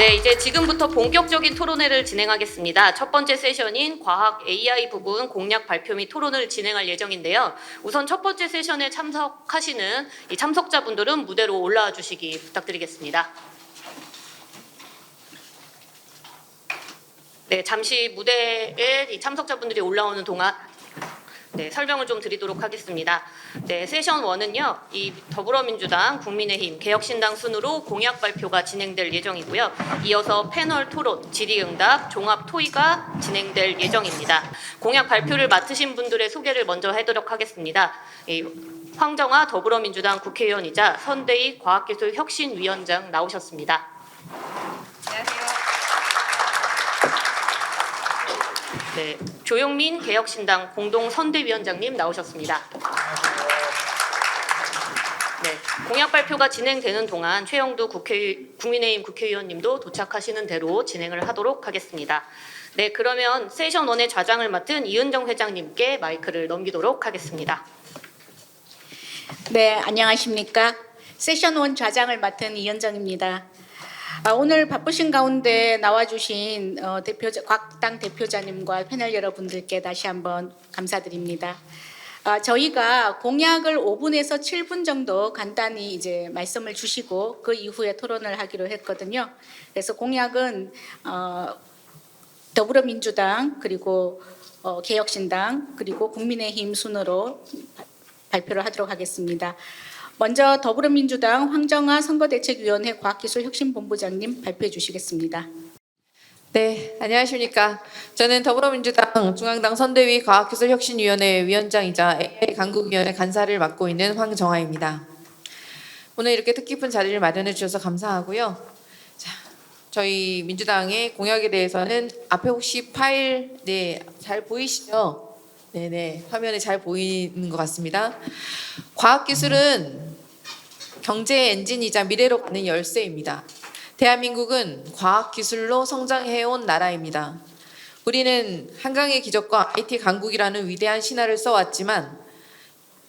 네, 이제 지금부터 본격적인 토론회를 진행하겠습니다. 첫 번째 세션인 과학 AI 부분 공약 발표 및 토론을 진행할 예정인데요. 우선 첫 번째 세션에 참석하시는 이 참석자분들은 무대로 올라와 주시기 부탁드리겠습니다. 네, 잠시 무대에 이 참석자분들이 올라오는 동안 설명을 좀 드리도록 하겠습니다. 네, 세션 1은요. 이 더불어민주당, 국민의힘, 개혁신당 순으로 공약 발표가 진행될 예정이고요. 이어서 패널 토론, 질의응답, 종합 토의가 진행될 예정입니다. 공약 발표를 맡으신 분들의 소개를 먼저 해도록 하겠습니다. 황정화 더불어민주당 국회의원이자 선대위 과학기술혁신위원장 나오셨습니다. 안녕하세요. 네, 조용민 개혁신당 공동선대위원장님 나오셨습니다. 네, 공약 발표가 진행되는 동안 최영두 국민의힘 국회의원님도 도착하시는 대로 진행을 하도록 하겠습니다. 네, 그러면 세션 1의 좌장을 맡은 이은정 회장님께 마이크를 넘기도록 하겠습니다. 네, 안녕하십니까. 세션 1 좌장을 맡은 이은정입니다. 오늘 바쁘신 가운데 나와주신 각 당 대표자님과 패널 여러분들께 다시 한번 감사드립니다. 저희가 공약을 5분에서 7분 정도 간단히 이제 말씀을 주시고 그 이후에 토론을 하기로 했거든요. 그래서 공약은 더불어민주당 그리고 개혁신당 그리고 국민의힘 순으로 발표를 하도록 하겠습니다. 먼저 더불어민주당 황정화 선거대책위원회 과학기술혁신본부장님 발표해 주시겠습니다. 네, 안녕하십니까. 저는 더불어민주당 중앙당 선대위 과학기술혁신위원회 위원장이자 AI 강국위원회 간사를 맡고 있는 황정화입니다. 오늘 이렇게 뜻깊은 자리를 마련해 주셔서 감사하고요. 자, 저희 민주당의 공약에 대해서는 앞에 혹시 파일 잘 보이시죠? 네네, 화면에 잘 보이는 것 같습니다. 과학기술은 경제의 엔진이자 미래로 가는 열쇠입니다. 대한민국은 과학기술로 성장해온 나라입니다. 우리는 한강의 기적과 IT 강국이라는 위대한 신화를 써왔지만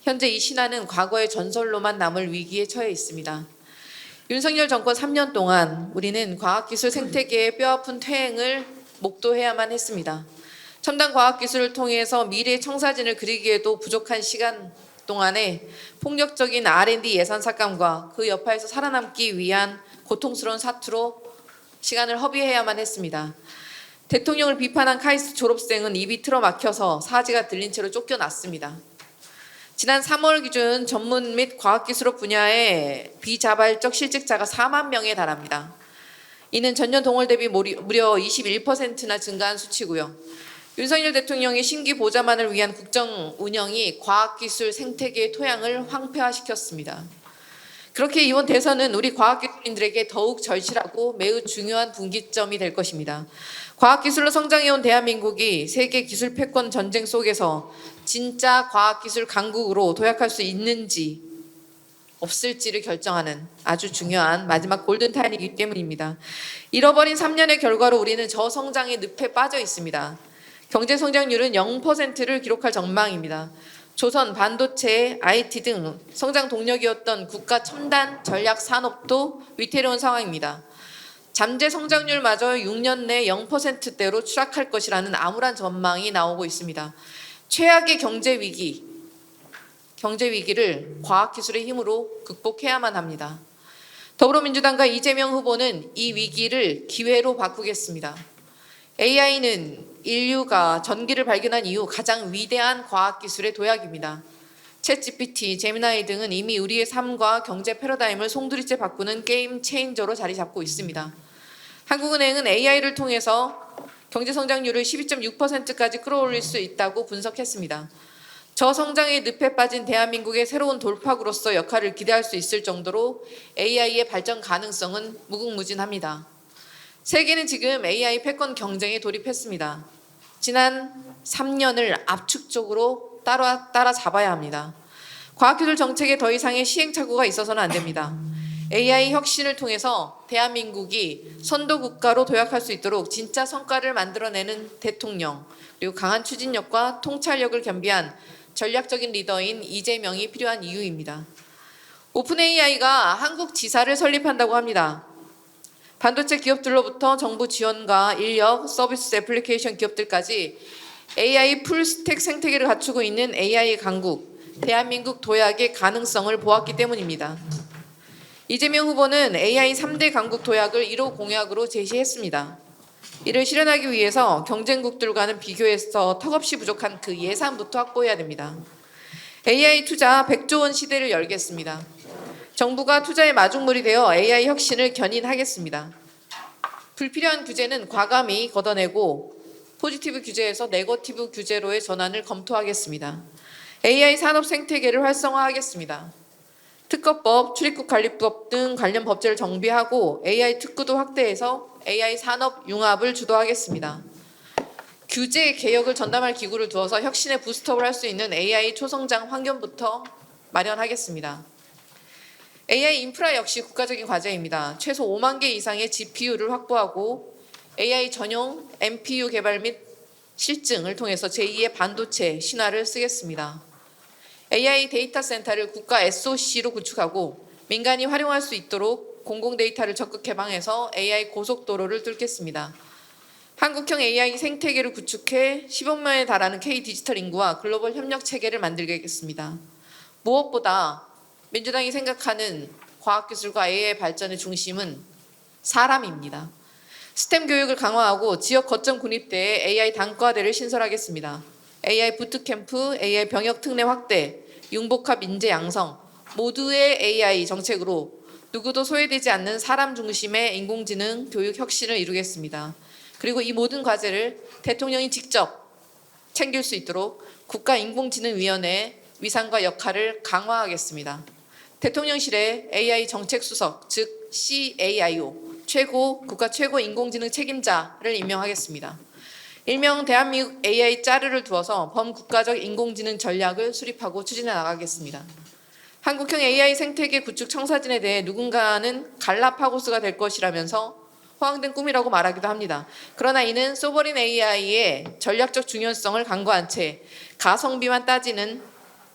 현재 이 신화는 과거의 전설로만 남을 위기에 처해 있습니다. 윤석열 정권 3년 동안 우리는 과학기술 생태계의 뼈아픈 퇴행을 목도해야만 했습니다. 첨단 과학기술을 통해서 미래의 청사진을 그리기에도 부족한 시간 동안에 폭력적인 R&D 예산 삭감과 그 여파에서 살아남기 위한 고통스러운 사투로 시간을 허비해야만 했습니다. 대통령을 비판한 카이스트 졸업생은 입이 틀어막혀서 사지가 들린 채로 쫓겨났습니다. 지난 3월 기준 전문 및 과학기술업 분야의 비자발적 실직자가 4만 명에 달합니다. 이는 전년 동월 대비 무려 21%나 증가한 수치고요. 윤석열 대통령의 심기 보좌만을 위한 국정 운영이 과학기술 생태계의 토양을 황폐화시켰습니다. 그렇게 이번 대선은 우리 과학기술인들에게 더욱 절실하고 매우 중요한 분기점이 될 것입니다. 과학기술로 성장해온 대한민국이 세계 기술 패권 전쟁 속에서 진짜 과학기술 강국으로 도약할 수 있는지 없을지를 결정하는 아주 중요한 마지막 골든타임이기 때문입니다. 잃어버린 3년의 결과로 우리는 저성장의 늪에 빠져 있습니다. 경제 성장률은 0%를 기록할 전망입니다. 조선, 반도체, IT 등 성장 동력이었던 국가 첨단 전략 산업도 위태로운 상황입니다. 잠재 성장률마저 6년 내 0%대로 추락할 것이라는 암울한 전망이 나오고 있습니다. 최악의 경제 위기를 과학기술의 힘으로 극복해야만 합니다. 더불어민주당과 이재명 후보는 이 위기를 기회로 바꾸겠습니다. AI는 인류가 전기를 발견한 이후 가장 위대한 과학기술의 도약입니다. 챗GPT, 제미나이 등은 이미 우리의 삶과 경제 패러다임을 송두리째 바꾸는 게임 체인저로 자리 잡고 있습니다. 한국은행은 AI를 통해서 경제 성장률을 12.6%까지 끌어올릴 수 있다고 분석했습니다. 저성장의 늪에 빠진 대한민국의 새로운 돌파구로서 역할을 기대할 수 있을 정도로 AI의 발전 가능성은 무궁무진합니다. 세계는 지금 AI 패권 경쟁에 돌입했습니다. 지난 3년을 압축적으로 따라잡아야 합니다. 과학기술 정책에 더 이상의 시행착오가 있어서는 안 됩니다. AI 혁신을 통해서 대한민국이 선도국가로 도약할 수 있도록 진짜 성과를 만들어내는 대통령, 그리고 강한 추진력과 통찰력을 겸비한 전략적인 리더인 이재명이 필요한 이유입니다. 오픈 AI가 한국 지사를 설립한다고 합니다. 반도체 기업들로부터 정부 지원과 인력, 서비스 애플리케이션 기업들까지 AI 풀스택 생태계를 갖추고 있는 AI 강국, 대한민국 도약의 가능성을 보았기 때문입니다. 이재명 후보는 AI 3대 강국 도약을 1호 공약으로 제시했습니다. 이를 실현하기 위해서 경쟁국들과는 비교해서 턱없이 부족한 그 예산부터 확보해야 됩니다. AI 투자 100조 원 시대를 열겠습니다. 정부가 투자의 마중물이 되어 AI 혁신을 견인하겠습니다. 불필요한 규제는 과감히 걷어내고 포지티브 규제에서 네거티브 규제로의 전환을 검토하겠습니다. AI 산업 생태계를 활성화하겠습니다. 특허법, 출입국 관리법 등 관련 법제를 정비하고 AI 특구도 확대해서 AI 산업 융합을 주도하겠습니다. 규제 개혁을 전담할 기구를 두어서 혁신의 부스트업을 할 수 있는 AI 초성장 환경부터 마련하겠습니다. AI 인프라 역시 국가적인 과제입니다. 최소 5만 개 이상의 GPU를 확보하고 AI 전용 NPU 개발 및 실증을 통해서 제2의 반도체 신화를 쓰겠습니다. AI 데이터 센터를 국가 SOC로 구축하고 민간이 활용할 수 있도록 공공 데이터를 적극 개방해서 AI 고속도로를 뚫겠습니다. 한국형 AI 생태계를 구축해 10억명에 달하는 K 디지털 인구와 글로벌 협력 체계를 만들겠습니다. 무엇보다 민주당이 생각하는 과학기술과 AI 발전의 중심은 사람입니다. 스템 교육을 강화하고 지역 거점 군입대에 AI 단과대를 신설하겠습니다. AI 부트캠프, AI 병역 특례 확대, 융복합 인재 양성 모두의 AI 정책으로 누구도 소외되지 않는 사람 중심의 인공지능 교육 혁신을 이루겠습니다. 그리고 이 모든 과제를 대통령이 직접 챙길 수 있도록 국가인공지능위원회의 위상과 역할을 강화하겠습니다. 대통령실에 AI 정책수석, 즉 CAIO, 국가 최고 인공지능 책임자를 임명하겠습니다. 일명 대한민국 AI 짜르를 두어서 범국가적 인공지능 전략을 수립하고 추진해 나가겠습니다. 한국형 AI 생태계 구축 청사진에 대해 누군가는 갈라파고스가 될 것이라면서 허황된 꿈이라고 말하기도 합니다. 그러나 이는 소버린 AI의 전략적 중요성을 간과한 채 가성비만 따지는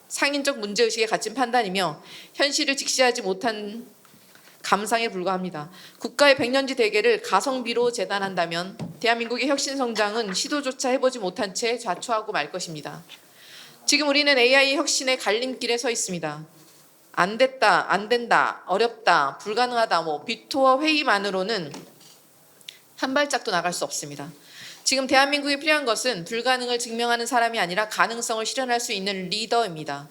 상인적 문제의식에 갇힌 판단이며 현실을 직시하지 못한 감상에 불과합니다. 국가의 백년지 대계를 가성비로 재단한다면 대한민국의 혁신 성장은 시도조차 해보지 못한 채 좌초하고 말 것입니다. 지금 우리는 AI 혁신의 갈림길에 서 있습니다. 안 됐다, 안 된다, 어렵다, 불가능하다, 비토와 회의만으로는 한 발짝도 나갈 수 없습니다. 지금 대한민국에 필요한 것은 불가능을 증명하는 사람이 아니라 가능성을 실현할 수 있는 리더입니다.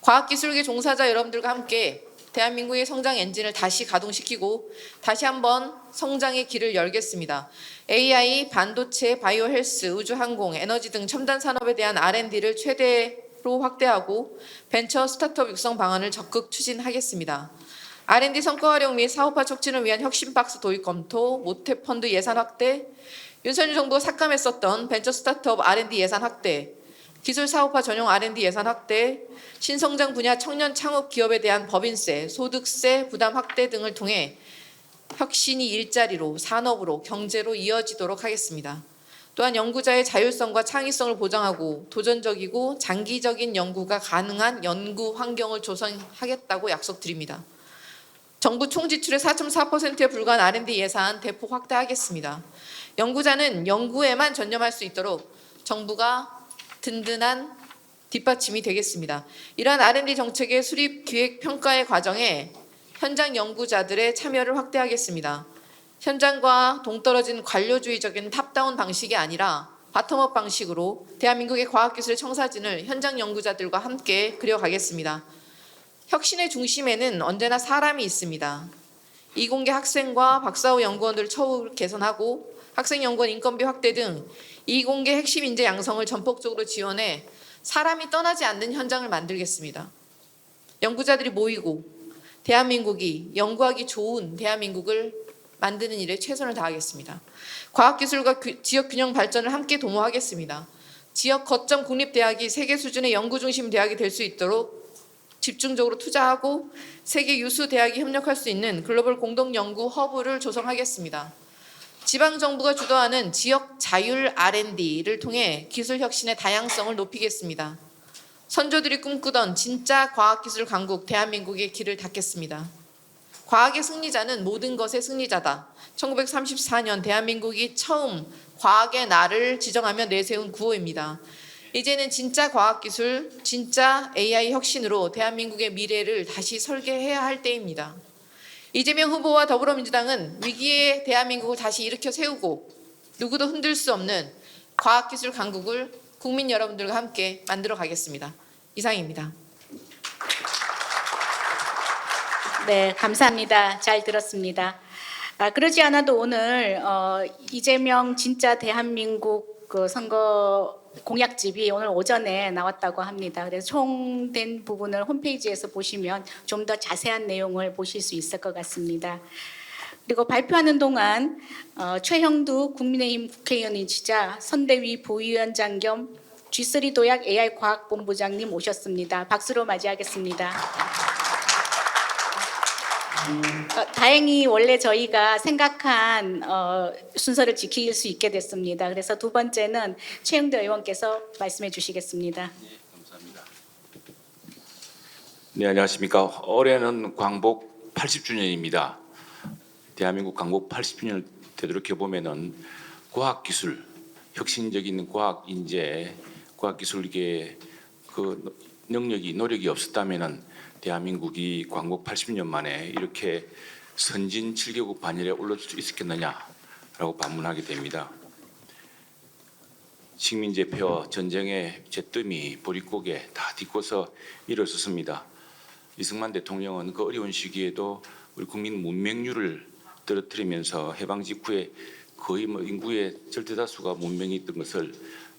과학기술계 종사자 여러분들과 함께 대한민국의 성장 엔진을 다시 가동시키고 다시 한번 성장의 길을 열겠습니다. AI, 반도체, 바이오 헬스, 우주항공, 에너지 등 첨단 산업에 대한 R&D를 최대로 확대하고 벤처 스타트업 육성 방안을 적극 추진하겠습니다. R&D 성과 활용 및 사업화 촉진을 위한 혁신박스 도입 검토, 모태펀드 예산 확대, 윤석열 정부가 삭감했었던 벤처 스타트업 R&D 예산 확대, 기술 사업화 전용 R&D 예산 확대, 신성장 분야 청년 창업 기업에 대한 법인세, 소득세 부담 확대 등을 통해 혁신이 일자리로, 산업으로, 경제로 이어지도록 하겠습니다. 또한 연구자의 자율성과 창의성을 보장하고 도전적이고 장기적인 연구가 가능한 연구 환경을 조성하겠다고 약속드립니다. 정부 총 지출의 4.4%에 불과한 R&D 예산 대폭 확대하겠습니다. 연구자는 연구에만 전념할 수 있도록 정부가 든든한 뒷받침이 되겠습니다. 이러한 R&D 정책의 수립, 기획, 평가의 과정에 현장 연구자들의 참여를 확대하겠습니다. 현장과 동떨어진 관료주의적인 탑다운 방식이 아니라 바텀업 방식으로 대한민국의 과학기술의 청사진을 현장 연구자들과 함께 그려가겠습니다. 혁신의 중심에는 언제나 사람이 있습니다. 이공계 학생과 박사 후 연구원들을 처우 개선하고 학생 연구원 인건비 확대 등 이공계 핵심 인재 양성을 전폭적으로 지원해 사람이 떠나지 않는 현장을 만들겠습니다. 연구자들이 모이고 대한민국이 연구하기 좋은 대한민국을 만드는 일에 최선을 다하겠습니다. 과학기술과 지역 균형 발전을 함께 도모하겠습니다. 지역 거점 국립대학이 세계 수준의 연구 중심 대학이 될 수 있도록 집중적으로 투자하고 세계 유수 대학이 협력할 수 있는 글로벌 공동 연구 허브를 조성하겠습니다. 지방정부가 주도하는 지역 자율 R&D를 통해 기술 혁신의 다양성을 높이겠습니다. 선조들이 꿈꾸던 진짜 과학기술 강국 대한민국의 길을 닫겠습니다. 과학의 승리자는 모든 것의 승리자다. 1934년 대한민국이 처음 과학의 날을 지정하며 내세운 구호입니다. 이제는 진짜 과학기술, 진짜 AI 혁신으로 대한민국의 미래를 다시 설계해야 할 때입니다. 이재명 후보와 더불어민주당은 위기의 대한민국을 다시 일으켜 세우고 누구도 흔들 수 없는 과학기술 강국을 국민 여러분들과 함께 만들어 가겠습니다. 이상입니다. 네, 감사합니다. 잘 들었습니다. 그러지 않아도 오늘 이재명 진짜 대한민국 그 선거 공약집이 오늘 오전에 나왔다고 합니다. 그래서 총된 부분을 홈페이지에서 보시면 좀 더 자세한 내용을 보실 수 있을 것 같습니다. 그리고 발표하는 동안 최형두 국민의힘 국회의원이시자 선대위 부위원장 겸 G3 도약 AI 과학본부장님 오셨습니다. 박수로 맞이하겠습니다. 다행히 원래 저희가 생각한 순서를 지킬 수 있게 됐습니다. 그래서 두 번째는 최영도 의원께서 말씀해 주시겠습니다. 네, 감사합니다. 네, 안녕하십니까. 올해는 광복 80주년입니다. 대한민국 광복 80주년을 되돌이켜 보면은 과학기술, 혁신적인 과학 인재, 과학기술계 그 능력이 노력이 없었다면은 대한민국이 광복 80년 만에 이렇게 선진 7개국 반열에 올라올 수 있었겠느냐라고 반문하게 됩니다. 식민지 폐허, 전쟁의 잿더미, 보릿고개 다 딛고서 일어섰습니다. 이승만 대통령은 그 어려운 시기에도 우리 국민 문맹률을 떨어뜨리면서 해방 직후에 거의 인구의 절대다수가 문맹이 있던 것을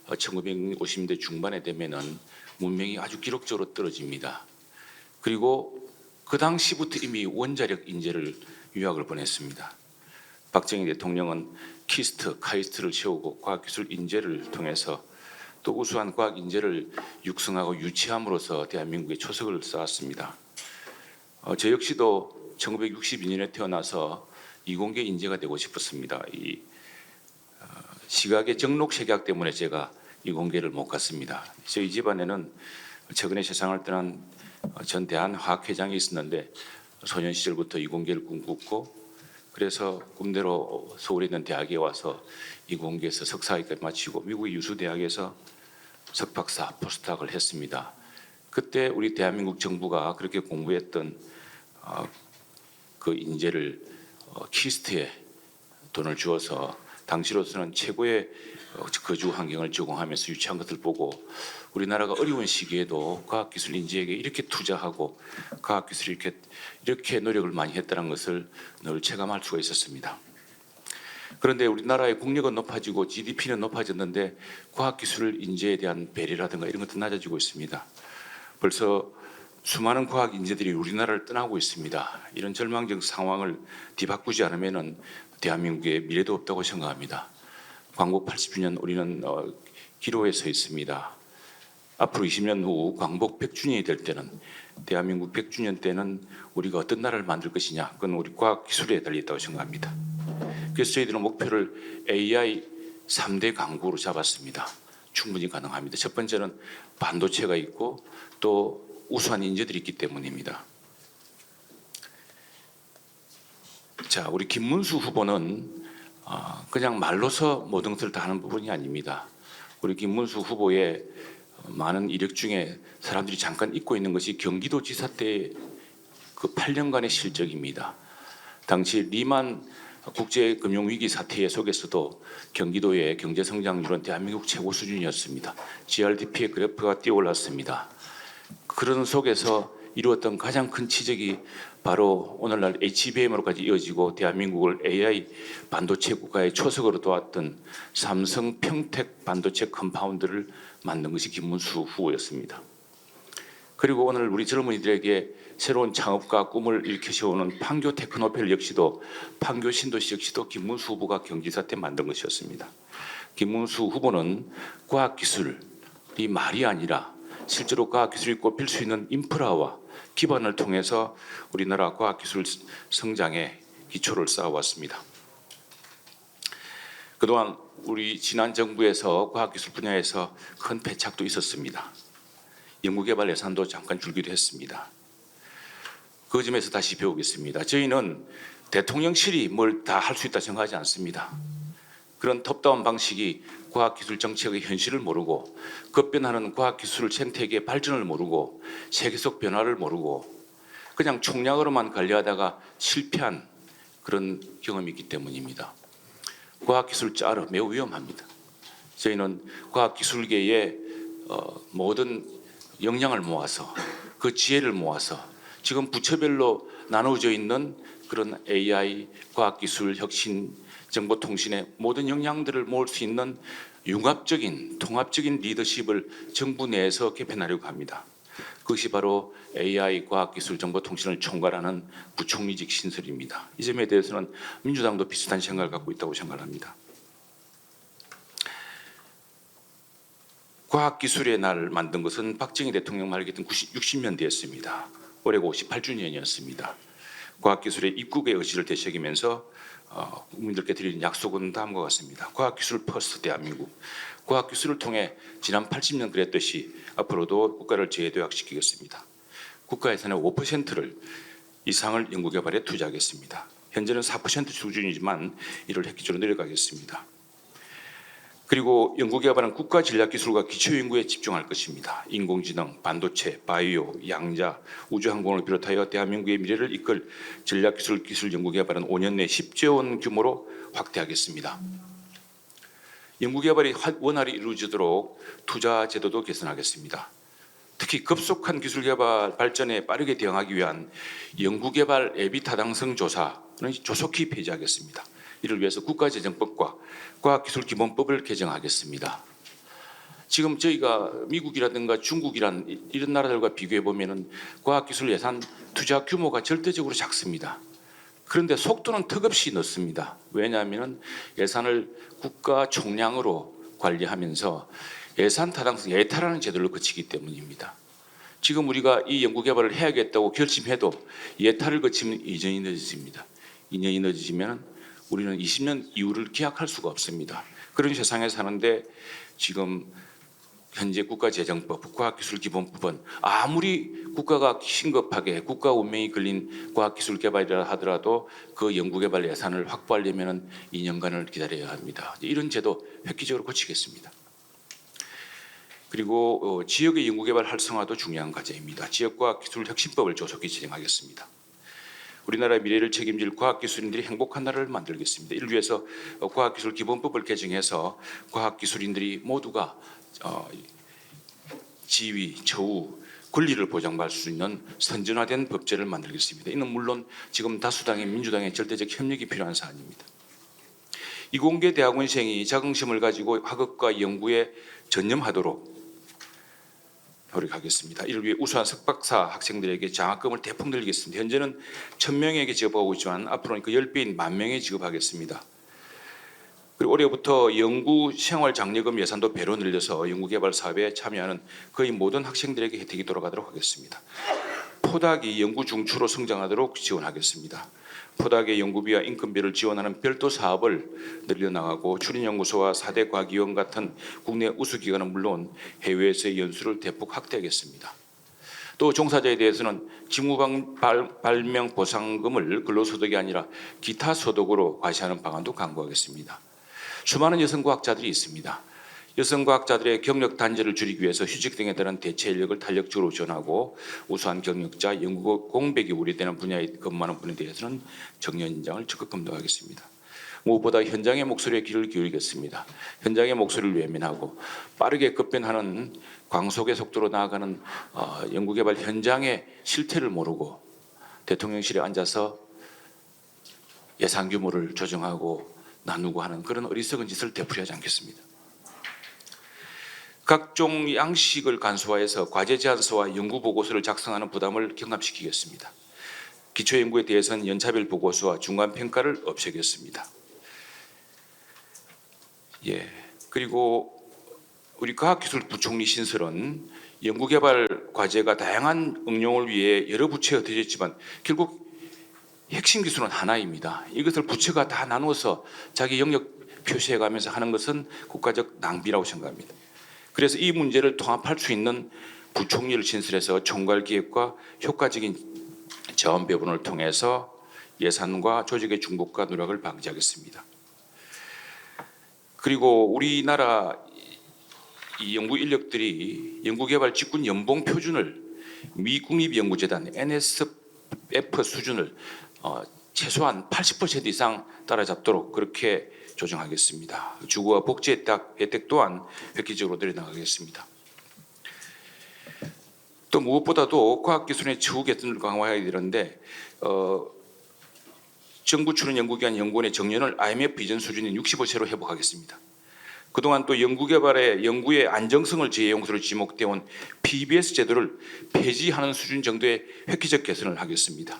1950년대 중반에 되면은 문맹이 아주 기록적으로 떨어집니다. 그리고 그 당시부터 이미 원자력 인재를 유학을 보냈습니다. 박정희 대통령은 키스트, 카이스트를 세우고 과학기술 인재를 통해서 또 우수한 과학 인재를 육성하고 유치함으로써 대한민국의 초석을 쌓았습니다. 저 역시도 1962년에 태어나서 이공계 인재가 되고 싶었습니다. 이 시각의 정록색약 때문에 제가 이공계를 못 갔습니다. 저희 집안에는 최근에 세상을 떠난 전 대한화학회장이 있었는데 소년 시절부터 이공계를 꿈꿨고 그래서 꿈대로 서울에 있는 대학에 와서 이공계에서 석사학위까지 마치고 미국의 유수 대학에서 석박사, 포스닥을 했습니다. 그때 우리 대한민국 정부가 그렇게 공부했던 그 인재를 키스트에 돈을 주어서 당시로서는 최고의 거주 환경을 제공하면서 유치한 것을 보고 우리나라가 어려운 시기에도 과학기술 인재에게 이렇게 투자하고 과학기술이 이렇게 노력을 많이 했다는 것을 늘 체감할 수가 있었습니다. 그런데 우리나라의 국력은 높아지고 GDP는 높아졌는데 과학기술 인재에 대한 배려라든가 이런 것도 낮아지고 있습니다. 벌써 수많은 과학 인재들이 우리나라를 떠나고 있습니다. 이런 절망적 상황을 뒤바꾸지 않으면 대한민국의 미래도 없다고 생각합니다. 광복 80주년 우리는 기로에 서 있습니다. 앞으로 20년 후 광복 100주년이 될 때는 대한민국 100주년 때는 우리가 어떤 나라를 만들 것이냐 그건 우리 과학기술에 달려있다고 생각합니다. 그래서 저희들은 목표를 AI 3대 강국으로 잡았습니다. 충분히 가능합니다. 첫 번째는 반도체가 있고 또 우수한 인재들이 있기 때문입니다. 자, 우리 김문수 후보는 그냥 말로서 모든 것을 다 하는 부분이 아닙니다. 우리 김문수 후보의 많은 이력 중에 사람들이 잠깐 잊고 있는 것이 경기도지사 때 그 8년간의 실적입니다. 당시 리만 국제금융위기 사태 속에서도 경기도의 경제성장률은 대한민국 최고 수준이었습니다. GRDP의 그래프가 뛰어올랐습니다. 그런 속에서 이루었던 가장 큰 치적이 바로 오늘날 HBM으로까지 이어지고 대한민국을 AI 반도체 국가의 초석으로 도왔던 삼성 평택 반도체 컴파운드를 만든 것이 김문수 후보였습니다. 그리고 오늘 우리 젊은이들에게 새로운 창업과 꿈을 일으켜 세우는 판교 테크노펠 역시도 판교 신도시 역시도 김문수 후보가 경기지사 때 만든 것이었습니다. 김문수 후보는 과학기술이 말이 아니라 실제로 과학기술이 꼽힐 수 있는 인프라와 기반을 통해서 우리나라 과학기술 성장의 기초를 쌓아왔습니다. 그동안 우리 지난 정부에서 과학기술 분야에서 큰 패착도 있었습니다. 연구개발 예산도 잠깐 줄기도 했습니다. 그 점에서 다시 배우겠습니다. 저희는 대통령실이 뭘 다 할 수 있다 생각하지 않습니다. 그런 톱다운 방식이 과학기술 정책의 현실을 모르고 급변하는 과학기술 생태계의 발전을 모르고 세계적 변화를 모르고 그냥 총량으로만 관리하다가 실패한 그런 경험이 있기 때문입니다. 과학기술 짜르 매우 위험합니다. 저희는 과학기술계의 모든 역량을 모아서 그 지혜를 모아서 지금 부처별로 나누어져 있는 그런 AI, 과학기술, 혁신, 정보통신의 모든 역량들을 모을 수 있는 융합적인 통합적인 리더십을 정부 내에서 개편하려고 합니다. 그것이 바로 AI, 과학기술, 정보통신을 총괄하는 부총리직 신설입니다. 이 점에 대해서는 민주당도 비슷한 생각을 갖고 있다고 생각합니다. 과학기술의 날 만든 것은 박정희 대통령 말기던 60년대였습니다. 올해가 58주년이었습니다. 과학기술의 입국의 의지를 되새기면서 국민들께 드리는 약속은 다음과 같습니다. 과학기술 퍼스트 대한민국. 과학기술을 통해 지난 80년 그랬듯이 앞으로도 국가를 재도약시키겠습니다. 국가 예산의 5%를 이상을 연구개발에 투자하겠습니다. 현재는 4% 수준이지만 이를 획기적으로 내려가겠습니다. 그리고 연구개발은 국가 전략기술과 기초연구에 집중할 것입니다. 인공지능, 반도체, 바이오, 양자, 우주항공을 비롯하여 대한민국의 미래를 이끌 전략기술 기술 연구개발은 5년 내 10조 원 규모로 확대하겠습니다. 연구개발이 원활히 이루어지도록 투자 제도도 개선하겠습니다. 특히 급속한 기술개발 발전에 빠르게 대응하기 위한 연구개발 예비 타당성 조사는 조속히 폐지하겠습니다. 이를 위해서 국가재정법과 과학기술기본법을 개정하겠습니다. 지금 저희가 미국이라든가 중국이란 이런 나라들과 비교해 보면은 과학기술 예산 투자 규모가 절대적으로 작습니다. 그런데 속도는 턱없이 늦습니다. 왜냐하면 예산을 국가 총량으로 관리하면서 예산 타당성 예타라는 제도를 거치기 때문입니다. 지금 우리가 이 연구개발을 해야겠다고 결심해도 예타를 거치면 2년이 늦어집니다. 2년이 늦어지면 우리는 20년 이후를 기약할 수가 없습니다. 그런 세상에 사는데 지금 현재 국가재정법, 과학기술기본법은 아무리 국가가 심급하게 국가 운명이 걸린 과학기술 개발이라 하더라도 그 연구개발 예산을 확보하려면 2년간을 기다려야 합니다. 이런 제도 획기적으로 고치겠습니다. 그리고 지역의 연구개발 활성화도 중요한 과제입니다. 지역과학기술혁신법을 조속히 제정하겠습니다. 우리나라의 미래를 책임질 과학기술인들이 행복한 나라를 만들겠습니다. 이를 위해서 과학기술기본법을 개정해서 과학기술인들이 모두가 지위, 처우, 권리를 보장받을 수 있는 선진화된 법제를 만들겠습니다. 이는 물론 지금 다수당의 민주당의 절대적 협력이 필요한 사안입니다. 이공계 대학원생이 자긍심을 가지고 학업과 연구에 전념하도록 노력하겠습니다. 이를 위해 우수한 석박사 학생들에게 장학금을 대폭 늘리겠습니다. 현재는 1,000명에게 지급하고 있지만 앞으로는 그 10배인 10,000명에 지급하겠습니다. 그리고 올해부터 연구 생활 장려금 예산도 배로 늘려서 연구개발 사업에 참여하는 거의 모든 학생들에게 혜택이 돌아가도록 하겠습니다. 포닥이 연구 중추로 성장하도록 지원하겠습니다. 포닥의 연구비와 인건비를 지원하는 별도 사업을 늘려나가고 출인연구소와 4대 과기원 같은 국내 우수기관은 물론 해외에서의 연수를 대폭 확대하겠습니다. 또 종사자에 대해서는 직무 발명 보상금을 근로소득이 아니라 기타 소득으로 과시하는 방안도 강구하겠습니다. 수많은 여성과학자들이 있습니다. 여성과학자들의 경력 단절을 줄이기 위해서 휴직 등에 따른 대체 인력을 탄력적으로 지원하고 우수한 경력자, 연구 공백이 우려되는 분야에 근무하는 분에 대해서는 정년 인장을 적극 검토하겠습니다. 무엇보다 현장의 목소리에 귀를 기울이겠습니다. 현장의 목소리를 외면하고 빠르게 급변하는 광속의 속도로 나아가는 연구개발 현장의 실태를 모르고 대통령실에 앉아서 예산 규모를 조정하고 나누고 하는 그런 어리석은 짓을 되풀이하지 않겠습니다. 각종 양식을 간소화해서 과제 제안서와 연구 보고서를 작성하는 부담을 경감시키겠습니다. 기초 연구에 대해서는 연차별 보고서와 중간 평가를 없애겠습니다. 그리고 우리 과학기술부총리 신설은 연구개발 과제가 다양한 응용을 위해 여러 부처에 흩어졌지만 결국 핵심 기술은 하나입니다. 이것을 부처가 다 나누어서 자기 영역 표시해가면서 하는 것은 국가적 낭비라고 생각합니다. 그래서 이 문제를 통합할 수 있는 부총리를 신설해서 총괄기획과 효과적인 자원 배분을 통해서 예산과 조직의 중복과 누락을 방지하겠습니다. 그리고 우리나라 이 연구 인력들이 연구개발 직군 연봉 표준을 미 국립연구재단 NSF 수준을 최소한 80% 이상 따라잡도록 그렇게 조정하겠습니다. 주거와 복지 혜택 또한 획기적으로 늘려나가겠습니다. 또 무엇보다도 과학기술의 처우 개선을 강화해야 되는데 정부 출연 연구기관 연구원의 정년을 IMF 이전 수준인 65세로 회복하겠습니다. 그동안 또 연구개발의 연구의 안정성을 제용수로 지목되어 온 PBS 제도를 폐지하는 수준 정도의 획기적 개선을 하겠습니다.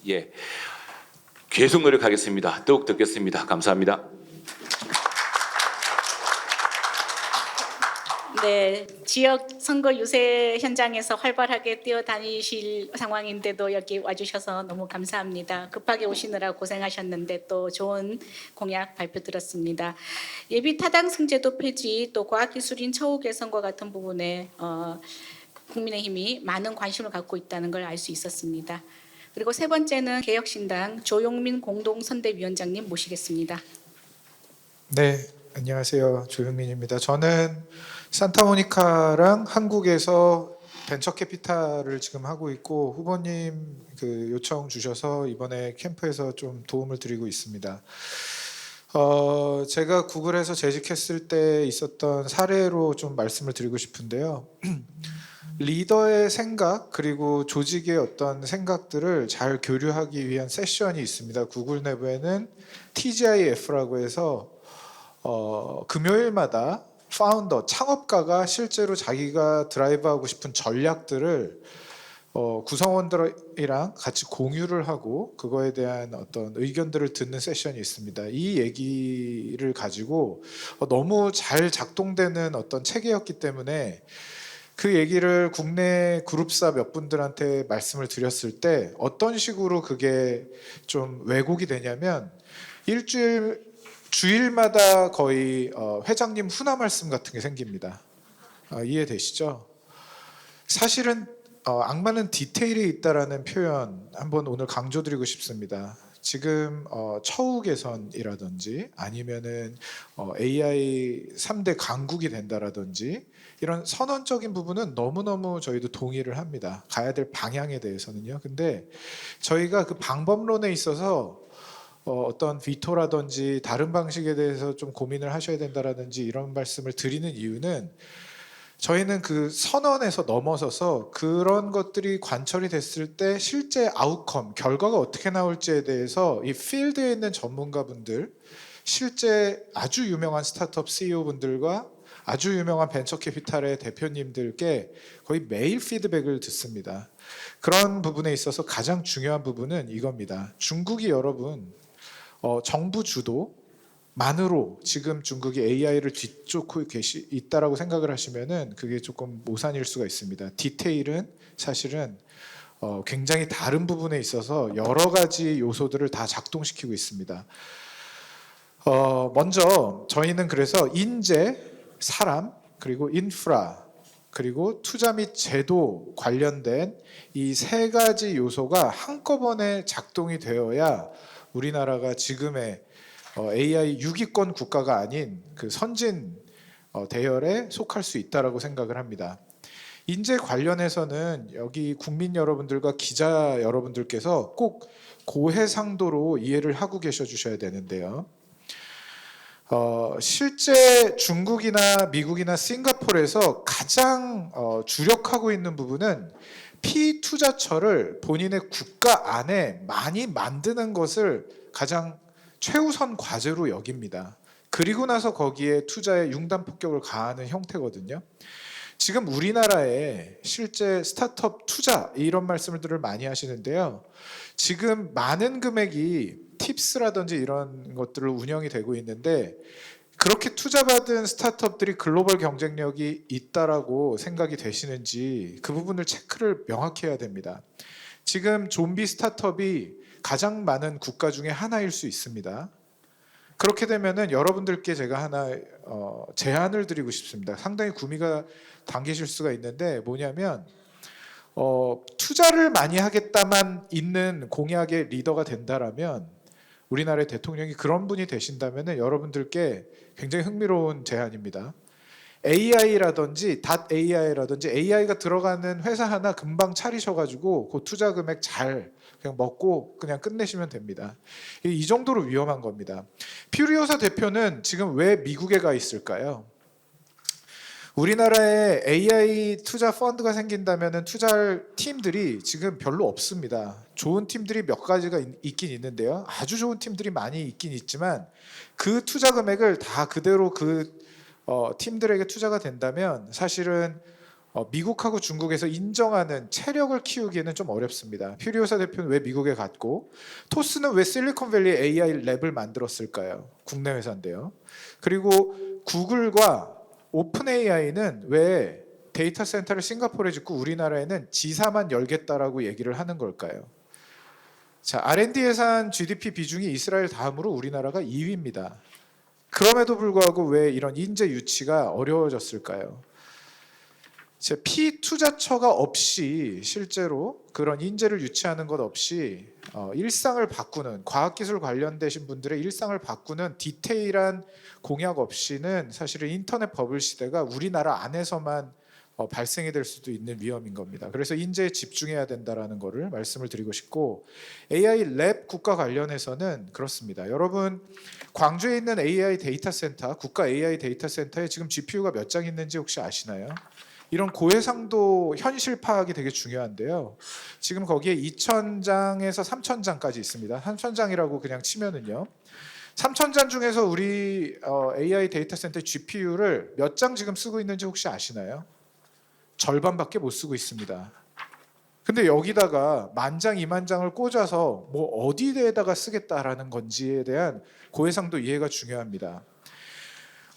예, 계속 노력하겠습니다. 더욱 듣겠습니다. 감사합니다. 네, 지역 선거 유세 현장에서 활발하게 뛰어다니실 상황인데도 여기 와주셔서 너무 감사합니다. 급하게 오시느라 고생하셨는데 또 좋은 공약 발표 들었습니다. 예비 타당 승제도 폐지 또 과학기술인 처우 개선과 같은 부분에 국민의힘이 많은 관심을 갖고 있다는 걸 알 수 있었습니다. 그리고 세 번째는 개혁신당 조용민 공동선대위원장님 모시겠습니다. 네, 안녕하세요. 조용민입니다. 저는 산타모니카랑 한국에서 벤처 캐피탈을 지금 하고 있고 후보님 그 요청 주셔서 이번에 캠프에서 좀 도움을 드리고 있습니다. 제가 구글에서 재직했을 때 있었던 사례로 좀 말씀을 드리고 싶은데요. 리더의 생각 그리고 조직의 어떤 생각들을 잘 교류하기 위한 세션이 있습니다. 구글 내부에는 TGIF라고 해서 금요일마다 파운더, 창업가가 실제로 자기가 드라이브하고 싶은 전략들을 구성원들이랑 같이 공유를 하고 그거에 대한 어떤 의견들을 듣는 세션이 있습니다. 이 얘기를 가지고 너무 잘 작동되는 어떤 체계였기 때문에 그 얘기를 국내 그룹사 몇 분들한테 말씀을 드렸을 때 어떤 식으로 그게 좀 왜곡이 되냐면 주일마다 거의 회장님 훈화 말씀 같은 게 생깁니다. 이해되시죠? 사실은 악마는 디테일에 있다라는 표현 한번 오늘 강조드리고 싶습니다. 지금 처우 개선이라든지 아니면은 AI 3대 강국이 된다라든지 이런 선언적인 부분은 너무너무 저희도 동의를 합니다. 가야 될 방향에 대해서는요. 근데 저희가 그 방법론에 있어서 어떤 비토라든지 다른 방식에 대해서 좀 고민을 하셔야 된다라든지 이런 말씀을 드리는 이유는 저희는 그 선언에서 넘어서서 그런 것들이 관철이 됐을 때 실제 아웃컴, 결과가 어떻게 나올지에 대해서 이 필드에 있는 전문가분들, 실제 아주 유명한 스타트업 CEO분들과 아주 유명한 벤처 캐피탈의 대표님들께 거의 매일 피드백을 듣습니다. 그런 부분에 있어서 가장 중요한 부분은 이겁니다. 중국이 여러분 정부 주도만으로 지금 중국이 AI를 뒤쫓고 있다라고 생각을 하시면은 그게 조금 오산일 수가 있습니다. 디테일은 사실은 굉장히 다른 부분에 있어서 여러 가지 요소들을 다 작동시키고 있습니다. 먼저 저희는 그래서 인재, 사람, 그리고 인프라, 그리고 투자 및 제도 관련된 이 세 가지 요소가 한꺼번에 작동이 되어야 우리나라가 지금의 AI 6위권 국가가 아닌 그 선진 대열에 속할 수 있다라고 생각을 합니다. 인재 관련해서는 여기 국민 여러분들과 기자 여러분들께서 꼭 고해상도로 이해를 하고 계셔 주셔야 되는데요. 실제 중국이나 미국이나 싱가포르에서 가장 주력하고 있는 부분은 피투자처를 본인의 국가 안에 많이 만드는 것을 가장 최우선 과제로 여깁니다. 그리고 나서 거기에 투자에 융단 폭격을 가하는 형태거든요. 지금 우리나라에 실제 스타트업 투자 이런 말씀들을 많이 하시는데요. 지금 많은 금액이 팁스라든지 이런 것들을 운영이 되고 있는데 그렇게 투자받은 스타트업들이 글로벌 경쟁력이 있다라고 생각이 되시는지 그 부분을 체크를 명확히 해야 됩니다. 지금 좀비 스타트업이 가장 많은 국가 중에 하나일 수 있습니다. 그렇게 되면은 여러분들께 제가 하나 제안을 드리고 싶습니다. 상당히 구미가 당기실 수가 있는데 뭐냐면 투자를 많이 하겠다만 있는 공약의 리더가 된다라면 우리나라의 대통령이 그런 분이 되신다면 여러분들께 굉장히 흥미로운 제안입니다. AI라든지 .AI라든지 AI가 들어가는 회사 하나 금방 차리셔가지고 그 투자 금액 잘 그냥 먹고 그냥 끝내시면 됩니다. 이 정도로 위험한 겁니다. 퓨리오사 대표는 지금 왜 미국에 가 있을까요? 우리나라에 AI 투자 펀드가 생긴다면 투자할 팀들이 지금 별로 없습니다. 좋은 팀들이 몇 가지가 있긴 있는데요. 아주 좋은 팀들이 많이 있긴 있지만 그 투자 금액을 다 그대로 팀들에게 투자가 된다면 사실은 미국하고 중국에서 인정하는 체력을 키우기에는 좀 어렵습니다. 퓨리오사 대표는 왜 미국에 갔고 토스는 왜 실리콘밸리 AI 랩을 만들었을까요? 국내 회사인데요. 그리고 구글과 오픈 AI는 왜 데이터 센터를 싱가포르에 짓고 우리나라에는 지사만 열겠다라고 얘기를 하는 걸까요? 자, R&D 예산 GDP 비중이 이스라엘 다음으로 우리나라가 2위입니다. 그럼에도 불구하고 왜 이런 인재 유치가 어려워졌을까요? 피투자처가 없이 실제로 그런 인재를 유치하는 것 없이 일상을 바꾸는 과학기술 관련되신 분들의 일상을 바꾸는 디테일한 공약 없이는 사실은 인터넷 버블 시대가 우리나라 안에서만 발생이 될 수도 있는 위험인 겁니다. 그래서 인재에 집중해야 된다라는 거를 말씀을 드리고 싶고 AI 랩 국가 관련해서는 그렇습니다. 여러분 광주에 있는 AI 데이터 센터, 국가 AI 데이터 센터에 지금 GPU가 몇 장 있는지 혹시 아시나요? 이런 고해상도 현실 파악이 되게 중요한데요. 지금 거기에 2,000장에서 3,000장까지 있습니다. 3,000장이라고 그냥 치면은요. 3,000장 중에서 우리 AI 데이터 센터 GPU를 몇 장 지금 쓰고 있는지 혹시 아시나요? 절반밖에 못 쓰고 있습니다. 근데 여기다가 10,000장, 20,000장을 꽂아서 뭐 어디에다가 쓰겠다라는 건지에 대한 고해상도 이해가 중요합니다.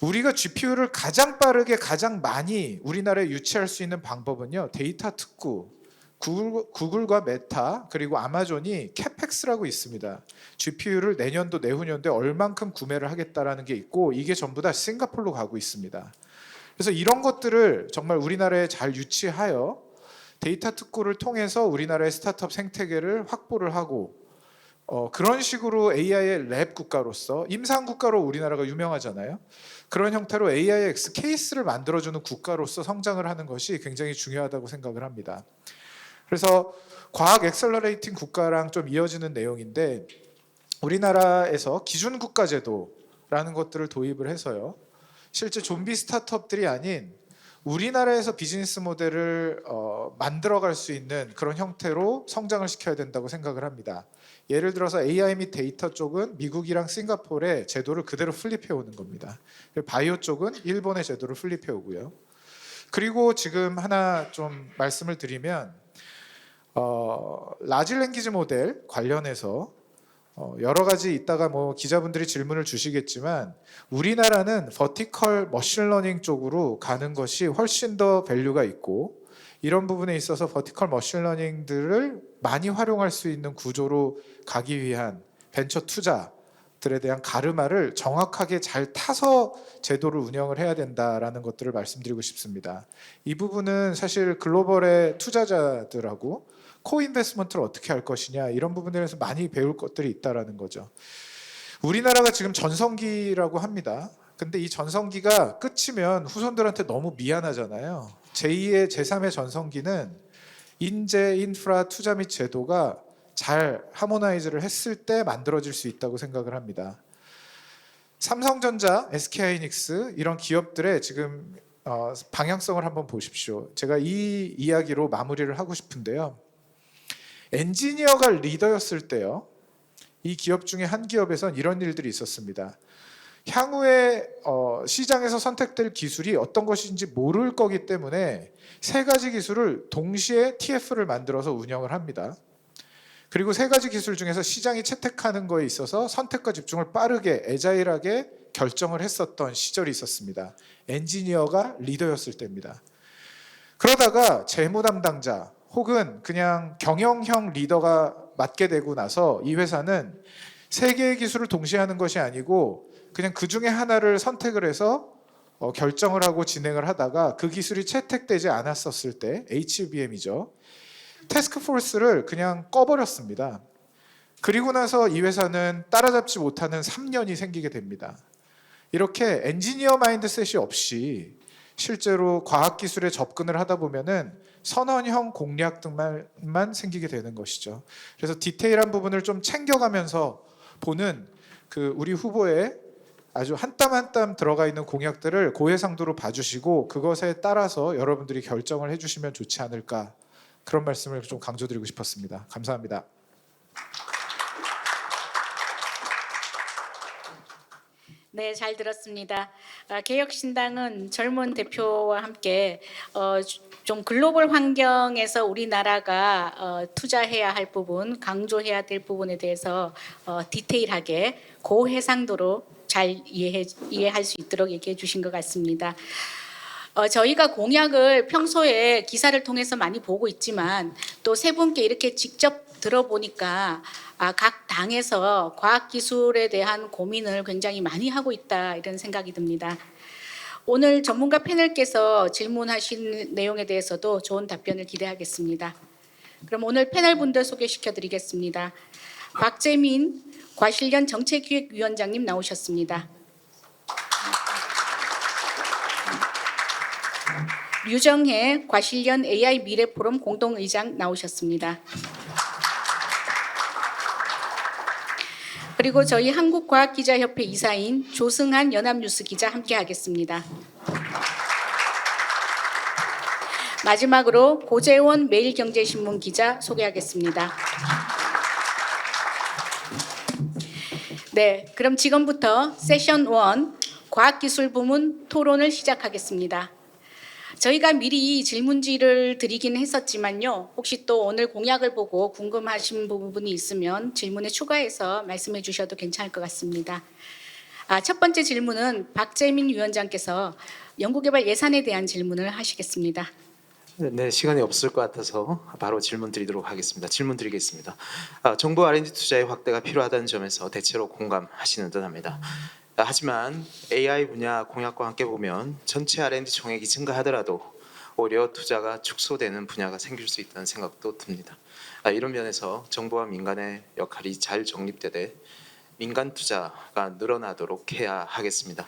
우리가 GPU를 가장 빠르게 가장 많이 우리나라에 유치할 수 있는 방법은요. 데이터 특구, 구글과 메타 그리고 아마존이 캐펙스라고 있습니다. GPU를 내년도 내후년도에 얼만큼 구매를 하겠다라는 게 있고 이게 전부 다 싱가포르로 가고 있습니다. 그래서 이런 것들을 정말 우리나라에 잘 유치하여 데이터 특구를 통해서 우리나라의 스타트업 생태계를 확보를 하고 그런 식으로 AI의 랩 국가로서 임상 국가로 우리나라가 유명하잖아요. 그런 형태로 AIX 케이스를 만들어주는 국가로서 성장을 하는 것이 굉장히 중요하다고 생각을 합니다. 그래서 과학 엑셀러레이팅 국가랑 좀 이어지는 내용인데 우리나라에서 기준 국가 제도라는 것들을 도입을 해서요. 실제 좀비 스타트업들이 아닌 우리나라에서 비즈니스 모델을 만들어갈 수 있는 그런 형태로 성장을 시켜야 된다고 생각을 합니다. 예를 들어서 AI 및 데이터 쪽은 미국이랑 싱가포르의 제도를 그대로 플립해 오는 겁니다. 바이오 쪽은 일본의 제도를 플립해 오고요. 그리고 지금 하나 좀 말씀을 드리면 라지 랭귀지 모델 관련해서 여러 가지 이따가 뭐 기자분들이 질문을 주시겠지만 우리나라는 버티컬 머신러닝 쪽으로 가는 것이 훨씬 더 밸류가 있고 이런 부분에 있어서 버티컬 머신러닝들을 많이 활용할 수 있는 구조로 가기 위한 벤처 투자들에 대한 가르마를 정확하게 잘 타서 제도를 운영을 해야 된다라는 것들을 말씀드리고 싶습니다. 이 부분은 사실 글로벌의 투자자들하고 코인베스먼트를 어떻게 할 것이냐 이런 부분에 대해서 많이 배울 것들이 있다라는 거죠. 우리나라가 지금 전성기라고 합니다. 근데 이 전성기가 끝이면 후손들한테 너무 미안하잖아요. 제2의 제3의 전성기는 인재, 인프라, 투자 및 제도가 잘 하모나이즈를 했을 때 만들어질 수 있다고 생각을 합니다. 삼성전자, SK하이닉스 이런 기업들의 지금 방향성을 한번 보십시오. 제가 이 이야기로 마무리를 하고 싶은데요. 엔지니어가 리더였을 때요. 이 기업 중에 한 기업에선 이런 일들이 있었습니다. 향후에 시장에서 선택될 기술이 어떤 것인지 모를 거기 때문에 세 가지 기술을 동시에 TF를 만들어서 운영을 합니다. 그리고 세 가지 기술 중에서 시장이 채택하는 거에 있어서 선택과 집중을 빠르게 애자일하게 결정을 했었던 시절이 있었습니다. 엔지니어가 리더였을 때입니다. 그러다가 재무 담당자 혹은 그냥 경영형 리더가 맡게 되고 나서 이 회사는 세 개의 기술을 동시에 하는 것이 아니고 그냥 그 중에 하나를 선택을 해서 결정을 하고 진행을 하다가 그 기술이 채택되지 않았었을 때 HBM이죠. 태스크포스를 그냥 꺼버렸습니다. 그리고 나서 이 회사는 따라잡지 못하는 3년이 생기게 됩니다. 이렇게 엔지니어 마인드셋이 없이 실제로 과학기술에 접근을 하다 보면은 선언형 공략 등만 생기게 되는 것이죠. 그래서 디테일한 부분을 좀 챙겨가면서 보는 그 우리 후보의 아주 한 땀 한 땀 들어가 있는 공약들을 고해상도로 봐주시고 그것에 따라서 여러분들이 결정을 해주시면 좋지 않을까, 그런 말씀을 좀 강조드리고 싶었습니다. 감사합니다. 네, 잘 들었습니다. 개혁신당은 젊은 대표와 함께 좀 글로벌 환경에서 우리나라가 투자해야 할 부분, 강조해야 될 부분에 대해서 디테일하게 고해상도로 잘 이해할 수 있도록 얘기해 주신 것 같습니다. 저희가 공약을 평소에 기사를 통해서 많이 보고 있지만 또 세 분께 이렇게 직접 들어보니까 각 당에서 과학기술에 대한 고민을 굉장히 많이 하고 있다, 이런 생각이 듭니다. 오늘 전문가 패널께서 질문하신 내용에 대해서도 좋은 답변을 기대하겠습니다. 그럼 오늘 패널 분들 소개시켜 드리겠습니다. 박재민 과실련 정책기획위원장님 나오셨습니다. 류정혜 과실련 AI 미래포럼 공동의장 나오셨습니다. 그리고 저희 한국과학기자협회 이사인 조승한 연합뉴스 기자 함께 하겠습니다. 마지막으로 고재원 매일경제신문 기자 소개하겠습니다. 네, 그럼 지금부터 세션 1 과학기술 부문 토론을 시작하겠습니다. 저희가 미리 질문지를 드리긴 했었지만요. 혹시 또 오늘 공약을 보고 궁금하신 부분이 있으면 질문에 추가해서 말씀해 주셔도 괜찮을 것 같습니다. 첫 번째 질문은 박재민 위원장께서 연구개발 예산에 대한 질문을 하시겠습니다. 네, 시간이 없을 것 같아서 바로 질문 드리겠습니다. 정부 R&D 투자의 확대가 필요하다는 점에서 대체로 공감하시는 듯합니다. 하지만 AI 분야 공약과 함께 보면 전체 R&D 총액이 증가하더라도 오히려 투자가 축소되는 분야가 생길 수 있다는 생각도 듭니다. 이런 면에서 정부와 민간의 역할이 잘 정립되되 민간 투자가 늘어나도록 해야 하겠습니다.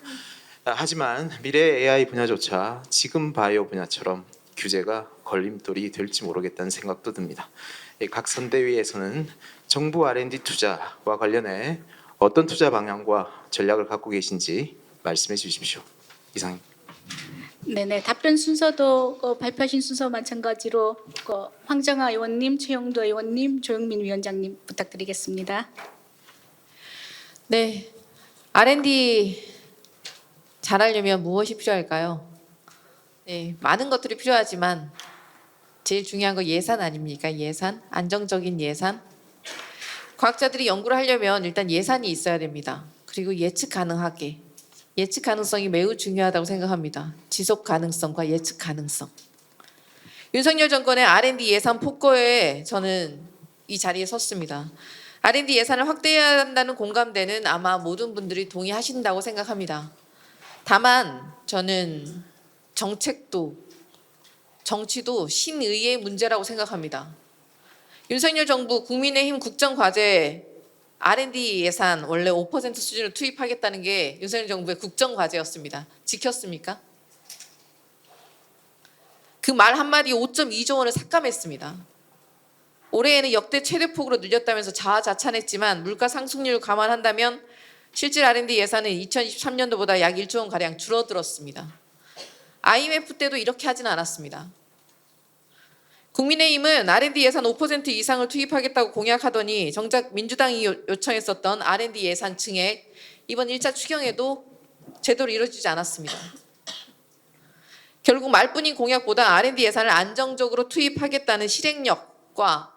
하지만 미래 AI 분야조차 지금 바이오 분야처럼 규제가 걸림돌이 될지 모르겠다는 생각도 듭니다. 각 선대위에서는 정부 R&D 투자와 관련해 어떤 투자 방향과 전략을 갖고 계신지 말씀해 주십시오. 이상입니다. 네네, 답변 순서도 발표하신 순서 마찬가지로 황정아 의원님, 최영도 의원님, 조영민 위원장님 부탁드리겠습니다. 네, R&D 잘하려면 무엇이 필요할까요? 네, 많은 것들이 필요하지만 제일 중요한 거 예산 아닙니까? 예산, 안정적인 예산. 과학자들이 연구를 하려면 일단 예산이 있어야 됩니다. 그리고 예측 가능하게, 예측 가능성이 매우 중요하다고 생각합니다. 지속 가능성과 예측 가능성. 윤석열 정권의 R&D 예산 폭거에 저는 이 자리에 섰습니다. R&D 예산을 확대해야 한다는 공감대는 아마 모든 분들이 동의하신다고 생각합니다. 다만 저는 정책도 정치도 신의의 문제라고 생각합니다. 윤석열 정부 국민의힘 국정과제 R&D 예산 원래 5% 수준으로 투입하겠다는 게 윤석열 정부의 국정과제였습니다. 지켰습니까? 그 말 한마디 5.2조 원을 삭감했습니다. 올해에는 역대 최대폭으로 늘렸다면서 자화자찬했지만 물가 상승률을 감안한다면 실질 R&D 예산은 2023년도보다 약 1조 원가량 줄어들었습니다. IMF 때도 이렇게 하지는 않았습니다. 국민의힘은 R&D 예산 5% 이상을 투입하겠다고 공약하더니 정작 민주당이 요청했었던 R&D 예산 증액 이번 1차 추경에도 제대로 이루어지지 않았습니다. 결국 말뿐인 공약보다 R&D 예산을 안정적으로 투입하겠다는 실행력과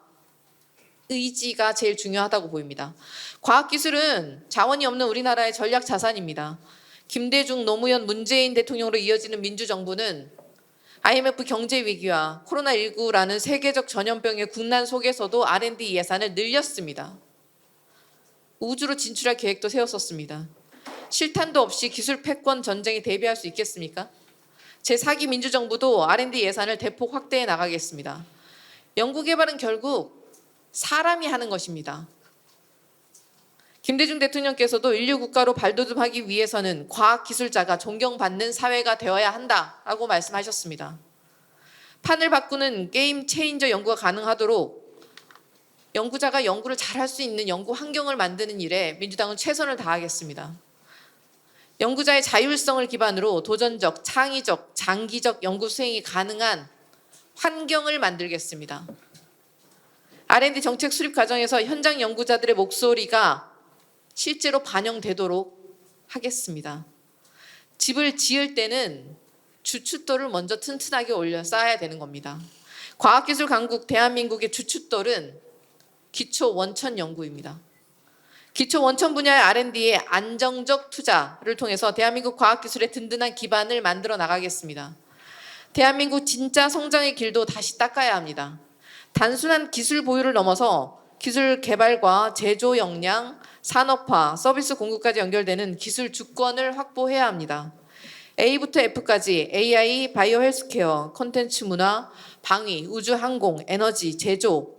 의지가 제일 중요하다고 보입니다. 과학기술은 자원이 없는 우리나라의 전략 자산입니다. 김대중, 노무현, 문재인 대통령으로 이어지는 민주정부는 IMF 경제 위기와 코로나19라는 세계적 전염병의 국난 속에서도 R&D 예산을 늘렸습니다. 우주로 진출할 계획도 세웠었습니다. 실탄도 없이 기술 패권 전쟁에 대비할 수 있겠습니까? 제4기 민주정부도 R&D 예산을 대폭 확대해 나가겠습니다. 연구개발은 결국 사람이 하는 것입니다. 김대중 대통령께서도 인류 국가로 발돋움하기 위해서는 과학기술자가 존경받는 사회가 되어야 한다라고 말씀하셨습니다. 판을 바꾸는 게임 체인저 연구가 가능하도록 연구자가 연구를 잘할 수 있는 연구 환경을 만드는 일에 민주당은 최선을 다하겠습니다. 연구자의 자율성을 기반으로 도전적, 창의적, 장기적 연구 수행이 가능한 환경을 만들겠습니다. R&D 정책 수립 과정에서 현장 연구자들의 목소리가 실제로 반영되도록 하겠습니다. 집을 지을 때는 주춧돌을 먼저 튼튼하게 올려 쌓아야 되는 겁니다. 과학기술 강국 대한민국의 주춧돌은 기초 원천 연구입니다. 기초 원천 분야의 R&D의 안정적 투자를 통해서 대한민국 과학기술의 든든한 기반을 만들어 나가겠습니다. 대한민국 진짜 성장의 길도 다시 닦아야 합니다. 단순한 기술 보유를 넘어서 기술 개발과 제조 역량, 산업화, 서비스 공급까지 연결되는 기술 주권을 확보해야 합니다. A부터 F까지 AI, 바이오 헬스케어, 콘텐츠 문화, 방위, 우주 항공, 에너지, 제조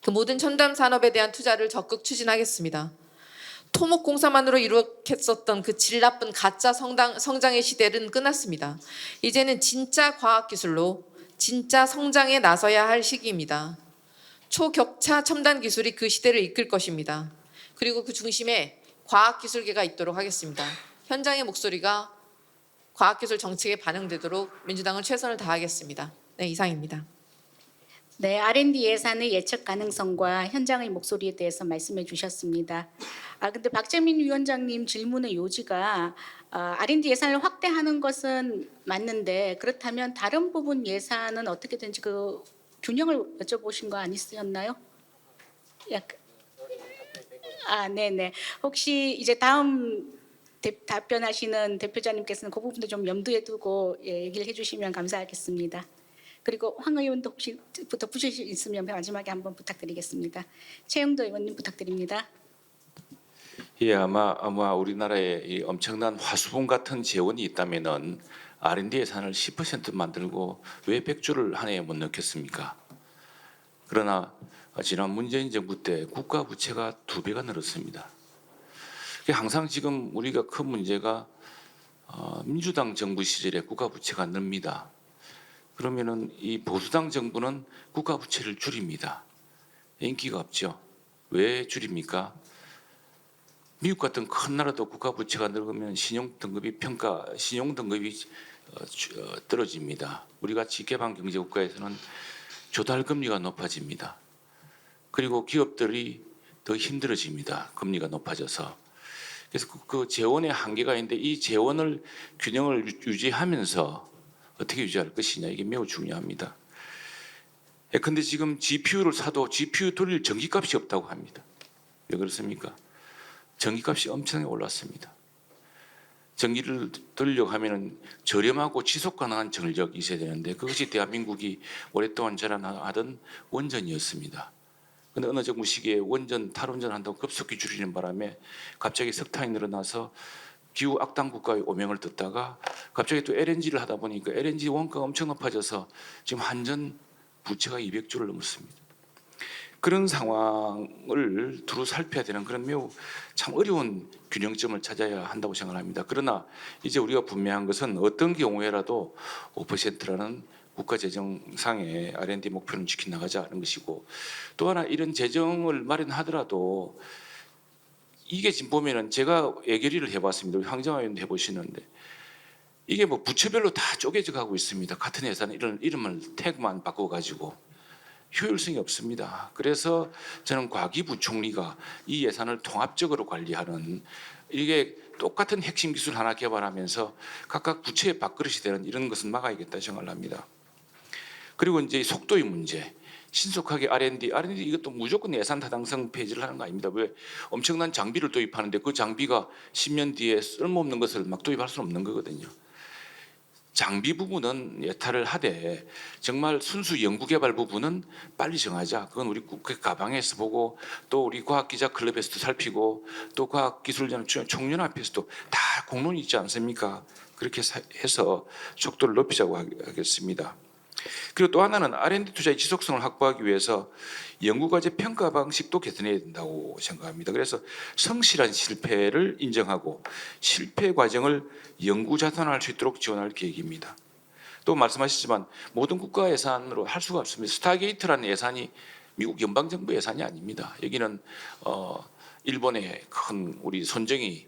그 모든 첨단 산업에 대한 투자를 적극 추진하겠습니다. 토목공사만으로 이루어졌던 그 질 나쁜 가짜 성장의 시대는 끝났습니다. 이제는 진짜 과학기술로 진짜 성장에 나서야 할 시기입니다. 초격차 첨단 기술이 그 시대를 이끌 것입니다. 그리고 그 중심에 과학기술계가 있도록 하겠습니다. 현장의 목소리가 과학기술 정책에 반영되도록 민주당은 최선을 다하겠습니다. 네, 이상입니다. 네, R&D 예산의 예측 가능성과 현장의 목소리에 대해서 말씀해 주셨습니다. 근데 박재민 위원장님 질문의 요지가 R&D 예산을 확대하는 것은 맞는데 그렇다면 다른 부분 예산은 어떻게 되는지 그 균형을 여쭤보신 거 아니었나요? 네네. 혹시 이제 다음 답변하시는 대표자님께서는 그 부분도 좀 염두에 두고 얘기를 해주시면 감사하겠습니다. 그리고 황 의원도 혹시 덧붙일 수 있으면 마지막에 한번 부탁드리겠습니다. 최영도 의원님 부탁드립니다. 예, 아마 우리나라에 이 엄청난 화수분 같은 재원이 있다면은 R&D 예산을 10% 만들고 왜 100조를 한 해에 못 넣겠습니까? 그러나 지난 문재인 정부 때 국가 부채가 2배가 늘었습니다. 항상 지금 우리가 큰 문제가 민주당 정부 시절에 국가 부채가 늡니다. 그러면은 이 보수당 정부는 국가 부채를 줄입니다. 인기가 없죠. 왜 줄입니까? 미국 같은 큰 나라도 국가 부채가 늘으면 신용 등급이 떨어집니다. 우리 같이 개방 경제 국가에서는 조달 금리가 높아집니다. 그리고 기업들이 더 힘들어집니다. 금리가 높아져서. 그래서 그 재원의 한계가 있는데 이 재원을 균형을 유지하면서 어떻게 유지할 것이냐 이게 매우 중요합니다. 그런데 지금 GPU를 사도 GPU 돌릴 전기값이 없다고 합니다. 왜 그렇습니까? 전기값이 엄청나게 올랐습니다. 전기를 돌리려고 하면은 저렴하고 지속 가능한 전력이 있어야 되는데 그것이 대한민국이 오랫동안 자랑하던 원전이었습니다. 그런데 어느 정부 시기에 원전 탈원전 한다고 급속히 줄이는 바람에 갑자기 석탄이 늘어나서 기후 악당 국가의 오명을 듣다가 갑자기 또 LNG를 하다 보니까 LNG 원가가 엄청 높아져서 지금 한전 부채가 200조를 넘었습니다. 그런 상황을 두루 살펴야 되는 그런 매우 참 어려운 균형점을 찾아야 한다고 생각합니다. 그러나 이제 우리가 분명한 것은 어떤 경우에라도 5%라는 국가재정상의 R&D 목표는 지켜나가자는 것이고 또 하나 이런 재정을 마련하더라도 이게 지금 보면은 제가 예결위를 해봤습니다. 우리 황정화 의원도 해보시는데 이게 뭐 부처별로 다 쪼개져 가고 있습니다. 같은 예산에 이런 이름을 태그만 바꿔가지고 효율성이 없습니다. 그래서 저는 과기부 총리가 이 예산을 통합적으로 관리하는 이게 똑같은 핵심 기술 하나 개발하면서 각각 부처의 밥그릇이 되는 이런 것은 막아야겠다 생각을 합니다. 그리고 이제 속도의 문제. 신속하게 R&D 이것도 무조건 예산 타당성 폐지를 하는 거 아닙니다. 왜 엄청난 장비를 도입하는데 그 장비가 10년 뒤에 쓸모없는 것을 막 도입할 수는 없는 거거든요. 장비 부분은 예탈을 하되 정말 순수 연구개발 부분은 빨리 정하자. 그건 우리 국회 가방에서 보고 또 우리 과학기자클럽에서도 살피고 또 과학기술전 총연합에서도 다 공론이 있지 않습니까? 그렇게 해서 속도를 높이자고 하겠습니다. 그리고 또 하나는 R&D 투자의 지속성을 확보하기 위해서 연구과제 평가 방식도 개선해야 된다고 생각합니다. 그래서 성실한 실패를 인정하고 실패 과정을 연구 자산화할 수 있도록 지원할 계획입니다. 또 말씀하셨지만 모든 국가 예산으로 할 수가 없습니다. 스타게이트라는 예산이 미국 연방정부 예산이 아닙니다. 여기는 일본의 큰 우리 손정희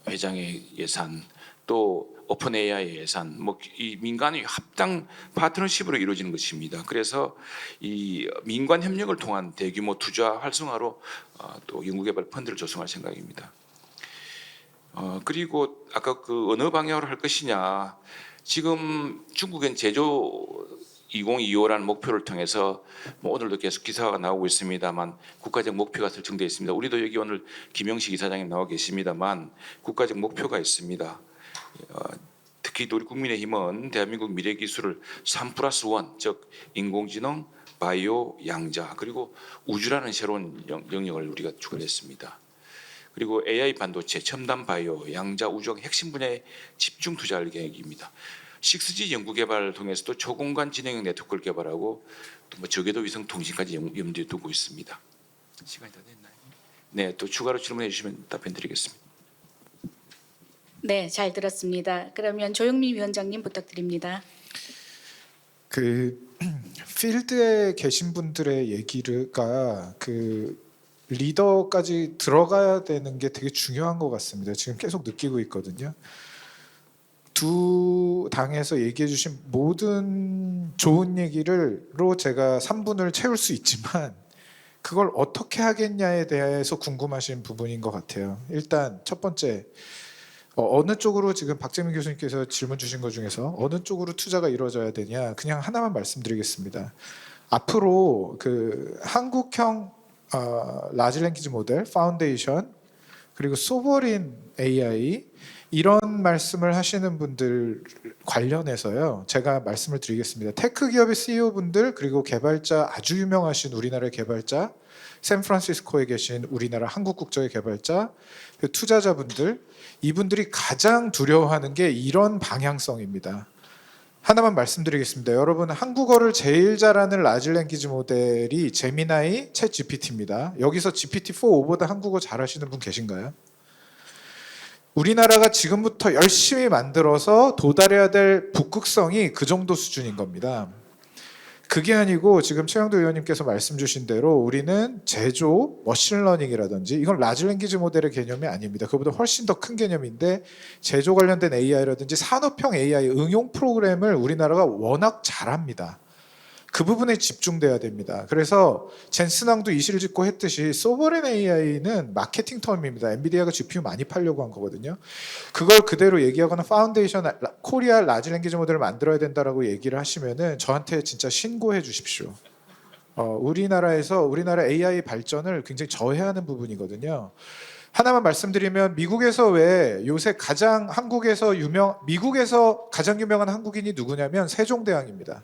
회장의 예산, 또 오픈 AI 예산, 뭐 이 민간의 합당 파트너십으로 이루어지는 것입니다. 그래서 이 민관 협력을 통한 대규모 투자 활성화로 또 연구개발 펀드를 조성할 생각입니다. 그리고 아까 그 어느 방향으로 할 것이냐, 지금 중국은 제조 2025라는 목표를 통해서 뭐 오늘도 계속 기사가 나오고 있습니다만 국가적 목표가 설정되어 있습니다. 우리도 여기 오늘 김영식 이사장님 나와 계십니다만 국가적 목표가 있습니다. 특히 우리 국민의힘은 대한민국 미래기술을 3+1, 즉 인공지능, 바이오, 양자 그리고 우주라는 새로운 영역을 우리가 추구했습니다. 그리고 AI 반도체, 첨단 바이오, 양자, 우주 핵심 분야에 집중 투자할 계획입니다. 6G 연구개발을 통해서도 초공간 진행형 네트워크를 개발하고 또 뭐 저궤도 위성 통신까지 염두에 두고 있습니다. 시간이 다 됐나요? 네, 또 추가로 질문해 주시면 답변드리겠습니다. 네, 잘 들었습니다. 그러면 조영민 위원장님 부탁드립니다. 그 필드에 계신 분들의 얘기가 그 리더까지 들어가야 되는 게 되게 중요한 것 같습니다. 지금 계속 느끼고 있거든요. 두 당에서 얘기해 주신 모든 좋은 얘기로 제가 3분을 채울 수 있지만 그걸 어떻게 하겠냐에 대해서 궁금하신 부분인 것 같아요. 일단 첫 번째, 어느 쪽으로 지금 박재민 교수님께서 질문 주신 것 중에서 어느 쪽으로 투자가 이루어져야 되냐, 그냥 하나만 말씀드리겠습니다. 앞으로 그 한국형 라지 랭귀지 모델, 파운데이션, 그리고 소버린 AI 이런 말씀을 하시는 분들 관련해서요, 제가 말씀을 드리겠습니다. 테크 기업의 CEO 분들, 그리고 개발자, 아주 유명하신 우리나라의 개발자, 샌프란시스코에 계신 우리나라 한국 국적의 개발자, 투자자분들, 이분들이 가장 두려워하는 게 이런 방향성입니다. 하나만 말씀드리겠습니다. 여러분, 한국어를 제일 잘하는 라지 랭귀지 모델이 제미나이, 챗 GPT입니다. 여기서 GPT-4보다 한국어 잘하시는 분 계신가요? 우리나라가 지금부터 열심히 만들어서 도달해야 될 북극성이 그 정도 수준인 겁니다. 그게 아니고 지금 최영도 의원님께서 말씀 주신 대로 우리는 제조, 머신러닝이라든지, 이건 라지 랭귀지 모델의 개념이 아닙니다. 그보다 훨씬 더 큰 개념인데, 제조 관련된 AI라든지 산업형 AI 응용 프로그램을 우리나라가 워낙 잘합니다. 그 부분에 집중돼야 됩니다. 그래서 젠슨왕도 이시를 짓고 했듯이 소버린 AI는 마케팅 텀입니다. 엔비디아가 GPU 많이 팔려고 한 거거든요. 그걸 그대로 얘기하거나 파운데이션 코리아 라지 랭귀지 모델을 만들어야 된다라고 얘기를 하시면은 저한테 진짜 신고해 주십시오. 우리나라에서 우리나라 AI 발전을 굉장히 저해하는 부분이거든요. 하나만 말씀드리면, 미국에서 왜 요새 미국에서 가장 유명한 한국인이 누구냐면 세종대왕입니다.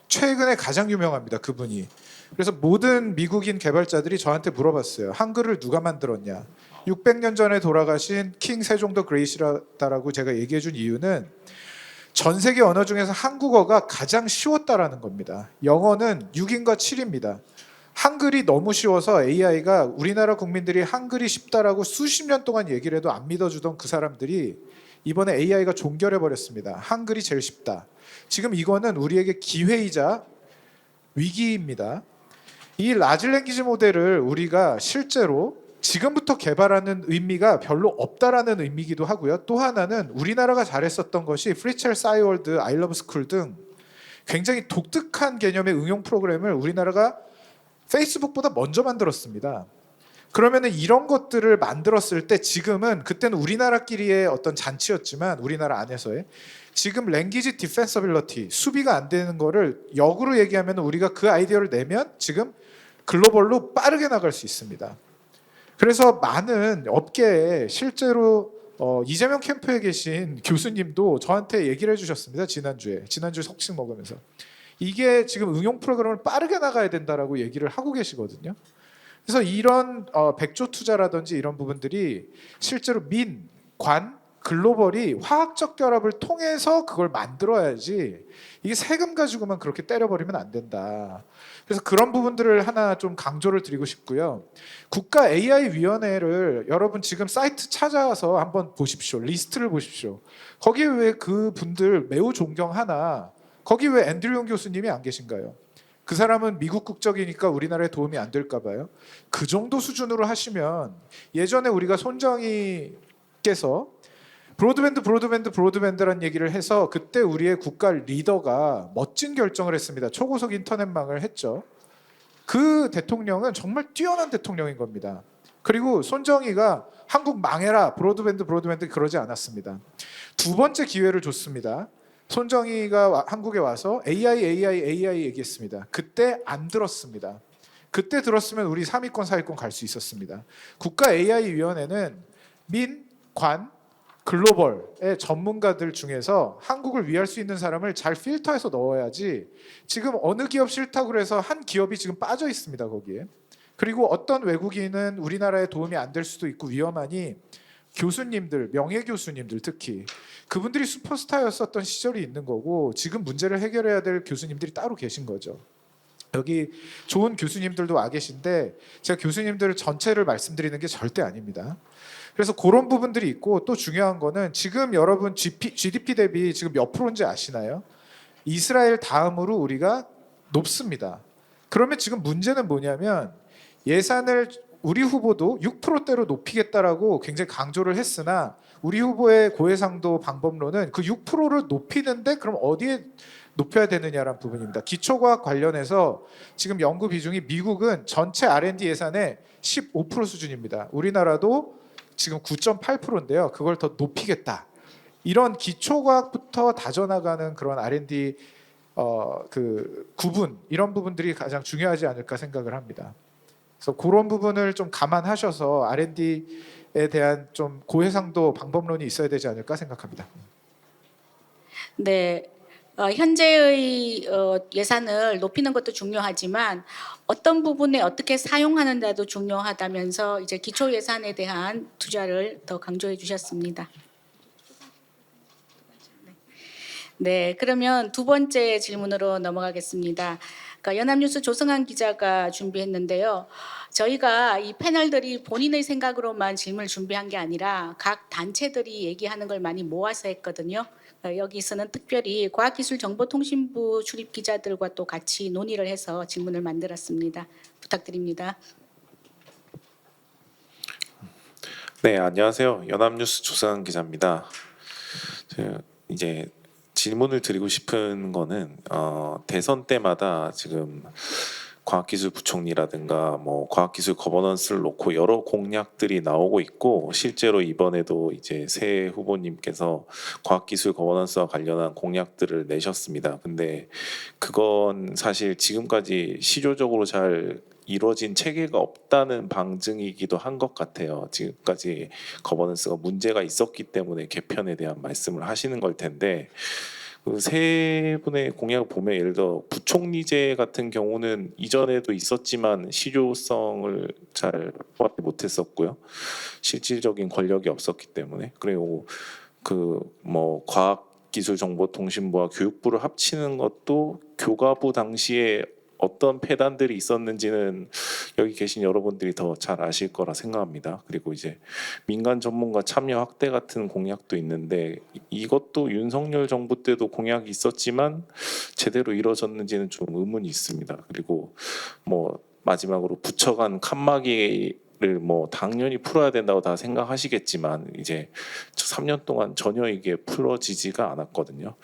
최근에 가장 유명합니다, 그분이. 그래서 모든 미국인 개발자들이 저한테 물어봤어요. 한글을 누가 만들었냐. 600년 전에 돌아가신 킹 세종 더 그레이시라고 제가 얘기해 준 이유는 전 세계 언어 중에서 한국어가 가장 쉬웠다라는 겁니다. 영어는 6인과 7입니다. 한글이 너무 쉬워서 AI가, 우리나라 국민들이 한글이 쉽다라고 수십 년 동안 얘기를 해도 안 믿어주던 그 사람들이 이번에 AI가 종결해버렸습니다. 한글이 제일 쉽다. 지금 이거는 우리에게 기회이자 위기입니다. 이 라지 랭귀지 모델을 우리가 실제로 지금부터 개발하는 의미가 별로 없다라는 의미이기도 하고요. 또 하나는 우리나라가 잘했었던 것이 프리첼 싸이월드, 아이러브 스쿨 등 굉장히 독특한 개념의 응용 프로그램을 우리나라가 페이스북보다 먼저 만들었습니다. 그러면은 이런 것들을 만들었을 때, 지금은, 그때는 우리나라끼리의 어떤 잔치였지만 우리나라 안에서의, 지금 랭귀지 디펜서빌리티, 수비가 안 되는 거를 역으로 얘기하면 우리가 그 아이디어를 내면 지금 글로벌로 빠르게 나갈 수 있습니다. 그래서 많은 업계에 실제로 이재명 캠프에 계신 교수님도 저한테 얘기를 해주셨습니다. 지난주에 석식 먹으면서 이게 지금 응용 프로그램을 빠르게 나가야 된다라고 얘기를 하고 계시거든요. 그래서 이런 백조 투자라든지 이런 부분들이 실제로 민, 관, 글로벌이 화학적 결합을 통해서 그걸 만들어야지 이게 세금 가지고만 그렇게 때려버리면 안 된다. 그래서 그런 부분들을 하나 좀 강조를 드리고 싶고요. 국가 AI 위원회를 여러분 지금 사이트 찾아서 한번 보십시오. 리스트를 보십시오. 거기에 왜 그 분들 매우 존경하나 거기 왜 앤드류 교수님이 안 계신가요? 그 사람은 미국 국적이니까 우리나라에 도움이 안 될까 봐요. 그 정도 수준으로 하시면 예전에 우리가 손정희께서 브로드밴드라는 얘기를 해서 그때 우리의 국가 리더가 멋진 결정을 했습니다. 초고속 인터넷망을 했죠. 그 대통령은 정말 뛰어난 대통령인 겁니다. 그리고 손정희가 한국 망해라 브로드밴드 그러지 않았습니다. 두 번째 기회를 줬습니다. 손정희가 한국에 와서 AI 얘기했습니다. 그때 안 들었습니다. 그때 들었으면 우리 3위권 4위권 갈 수 있었습니다. 국가 AI-위원회는 민, 관, 글로벌의 전문가들 중에서 한국을 위할 수 있는 사람을 잘 필터해서 넣어야지 지금 어느 기업 싫다고 해서 한 기업이 지금 빠져 있습니다. 거기에. 그리고 어떤 외국인은 우리나라에 도움이 안 될 수도 있고 위험하니 교수님들, 명예교수님들 특히 그분들이 슈퍼스타였었던 시절이 있는 거고 지금 문제를 해결해야 될 교수님들이 따로 계신 거죠. 여기 좋은 교수님들도 와 계신데 제가 교수님들 전체를 말씀드리는 게 절대 아닙니다. 그래서 그런 부분들이 있고 또 중요한 거는 지금 여러분 GDP 대비 지금 몇 프로인지 아시나요? 이스라엘 다음으로 우리가 높습니다. 그러면 지금 문제는 뭐냐면 예산을 우리 후보도 6%대로 높이겠다라고 굉장히 강조를 했으나 우리 후보의 고해상도 방법론은 그 6%를 높이는데 그럼 어디에 높여야 되느냐라는 부분입니다. 기초과학 관련해서 지금 연구 비중이 미국은 전체 R&D 예산의 15% 수준입니다. 우리나라도 지금 9.8%인데요. 그걸 더 높이겠다. 이런 기초과학부터 다져나가는 그런 R&D 그 구분 이런 부분들이 가장 중요하지 않을까 생각을 합니다. 그래서 그런 부분을 좀 감안하셔서 R&D에 대한 좀 고해상도 방법론이 있어야 되지 않을까 생각합니다. 네. 현재의 예산을 높이는 것도 중요하지만 어떤 부분에 어떻게 사용하는데도 중요하다면서 이제 기초 예산에 대한 투자를 더 강조해 주셨습니다. 네, 그러면 두 번째 질문으로 넘어가겠습니다. 그러니까 연합뉴스 조성한 기자가 준비했는데요. 저희가 이 패널들이 본인의 생각으로만 질문을 준비한 게 아니라 각 단체들이 얘기하는 걸 많이 모아서 했거든요. 여기서는 특별히 과학기술정보통신부 출입 기자들과 또 같이 논의를 해서 질문을 만들었습니다. 부탁드립니다. 네, 안녕하세요. 연합뉴스 조상한 기자입니다. 이제 질문을 드리고 싶은 거는 대선 때마다 지금 과학기술부총리라든가 뭐 과학기술 거버넌스를 놓고 여러 공약들이 나오고 있고 실제로 이번에도 이제 새 후보님께서 과학기술 거버넌스와 관련한 공약들을 내셨습니다. 근데 그건 사실 지금까지 실효적으로 잘 이루어진 체계가 없다는 방증이기도 한 것 같아요. 지금까지 거버넌스가 문제가 있었기 때문에 개편에 대한 말씀을 하시는 걸 텐데 그 세 분의 공약을 보면 예를 들어 부총리제 같은 경우는 이전에도 있었지만 실효성을 잘 확보하지 못했었고요. 실질적인 권력이 없었기 때문에 그리고 그 뭐 과학기술정보통신부와 교육부를 합치는 것도 교과부 당시에 어떤 폐단들이 있었는지는 여기 계신 여러분들이 더 잘 아실 거라 생각합니다. 그리고 이제 민간 전문가 참여 확대 같은 공약도 있는데 이것도 윤석열 정부 때도 공약이 있었지만 제대로 이루어졌는지는 좀 의문이 있습니다. 그리고 뭐 마지막으로 부처 간 칸막이를 뭐 당연히 풀어야 된다고 다 생각하시겠지만 이제 3년 동안 전혀 이게 풀어지지가 않았거든요.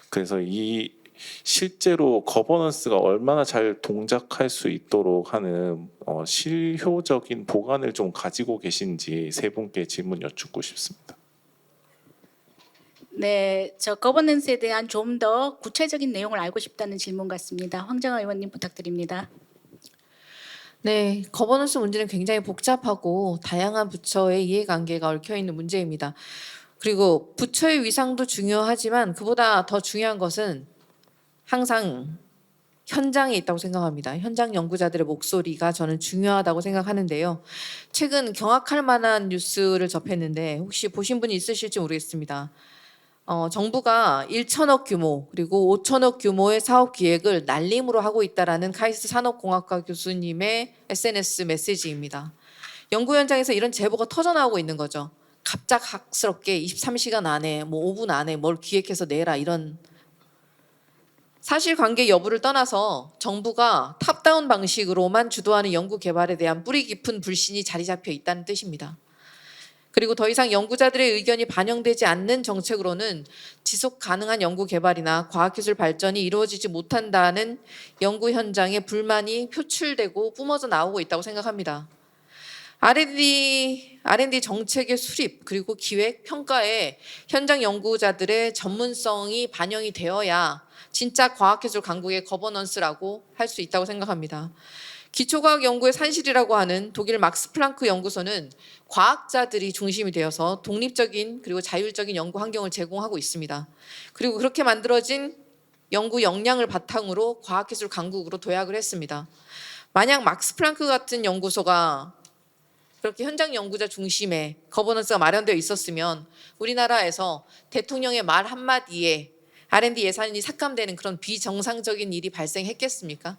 그래서 이 실제로 거버넌스가 얼마나 잘 동작할 수 있도록 하는 실효적인 보관을 좀 가지고 계신지 세 분께 질문 여쭙고 싶습니다. 네, 저 거버넌스에 대한 좀 더 구체적인 내용을 알고 싶다는 질문 같습니다. 황정아 의원님 부탁드립니다. 네, 거버넌스 문제는 굉장히 복잡하고 다양한 부처의 이해관계가 얽혀 있는 문제입니다. 그리고 부처의 위상도 중요하지만 그보다 더 중요한 것은 항상 현장에 있다고 생각합니다. 현장 연구자들의 목소리가 저는 중요하다고 생각하는데요. 최근 경악할 만한 뉴스를 접했는데 혹시 보신 분이 있으실지 모르겠습니다. 정부가 1천억 규모 그리고 5천억 규모의 사업 기획을 날림으로 하고 있다라는 카이스트 산업공학과 교수님의 SNS 메시지입니다. 연구 현장에서 이런 제보가 터져나오고 있는 거죠. 갑작스럽게 23시간 안에 5분 안에 뭘 기획해서 내라 이런 사실관계 여부를 떠나서 정부가 탑다운 방식으로만 주도하는 연구 개발에 대한 뿌리 깊은 불신이 자리 잡혀 있다는 뜻입니다. 그리고 더 이상 연구자들의 의견이 반영되지 않는 정책으로는 지속 가능한 연구 개발이나 과학기술 발전이 이루어지지 못한다는 연구 현장의 불만이 표출되고 뿜어져 나오고 있다고 생각합니다. R&D 정책의 수립 그리고 기획, 평가에 현장 연구자들의 전문성이 반영이 되어야 진짜 과학기술 강국의 거버넌스라고 할 수 있다고 생각합니다. 기초과학 연구의 산실이라고 하는 독일 막스 플랑크 연구소는 과학자들이 중심이 되어서 독립적인 그리고 자율적인 연구 환경을 제공하고 있습니다. 그리고 그렇게 만들어진 연구 역량을 바탕으로 과학기술 강국으로 도약을 했습니다. 만약 막스 플랑크 같은 연구소가 그렇게 현장 연구자 중심의 거버넌스가 마련되어 있었으면 우리나라에서 대통령의 말 한마디에 R&D 예산이 삭감되는 그런 비정상적인 일이 발생했겠습니까?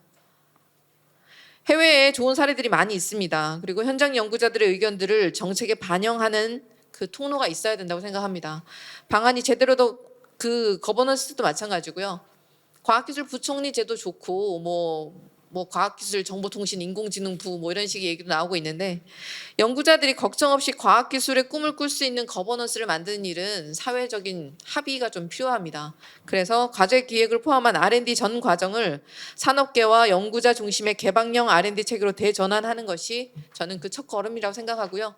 해외에 좋은 사례들이 많이 있습니다. 그리고 현장 연구자들의 의견들을 정책에 반영하는 그 통로가 있어야 된다고 생각합니다. 방안이 제대로 그 거버넌스도 마찬가지고요. 과학기술 부총리 제도 좋고 과학기술 정보통신 인공지능부 이런 식의 얘기도 나오고 있는데 연구자들이 걱정 없이 과학기술의 꿈을 꿀 수 있는 거버넌스를 만드는 일은 사회적인 합의가 좀 필요합니다. 그래서 과제 기획을 포함한 R&D 전 과정을 산업계와 연구자 중심의 개방형 R&D 체계로 대전환하는 것이 저는 그 첫 걸음이라고 생각하고요.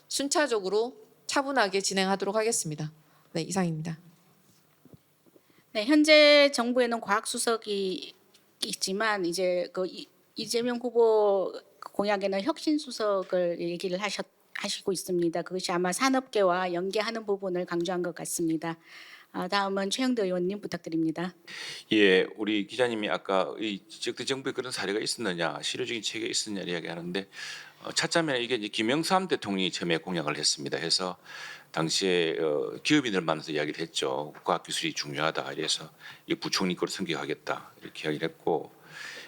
순차적으로 차분하게 진행하도록 하겠습니다. 네, 이상입니다. 네, 현재 정부에는 과학수석이 있지만 이제 이재명 후보 공약에는 혁신수석을 얘기를 하시고 있습니다. 그것이 아마 산업계와 연계하는 부분을 강조한 것 같습니다. 다음은 최영도 의원님 부탁드립니다. 예, 우리 기자님이 아까 이 적대 정부에 그런 사례가 있었느냐, 실효적인 체계가 있었느냐 이야기하는데 차자면 이게 이제 김영삼 대통령이 처음에 공약을 했습니다. 해서 당시에 기업인들 만나서 이야기를 했죠. 과학기술이 중요하다. 이래서 이 부총리 거로 승격하겠다 이렇게 이야기를 했고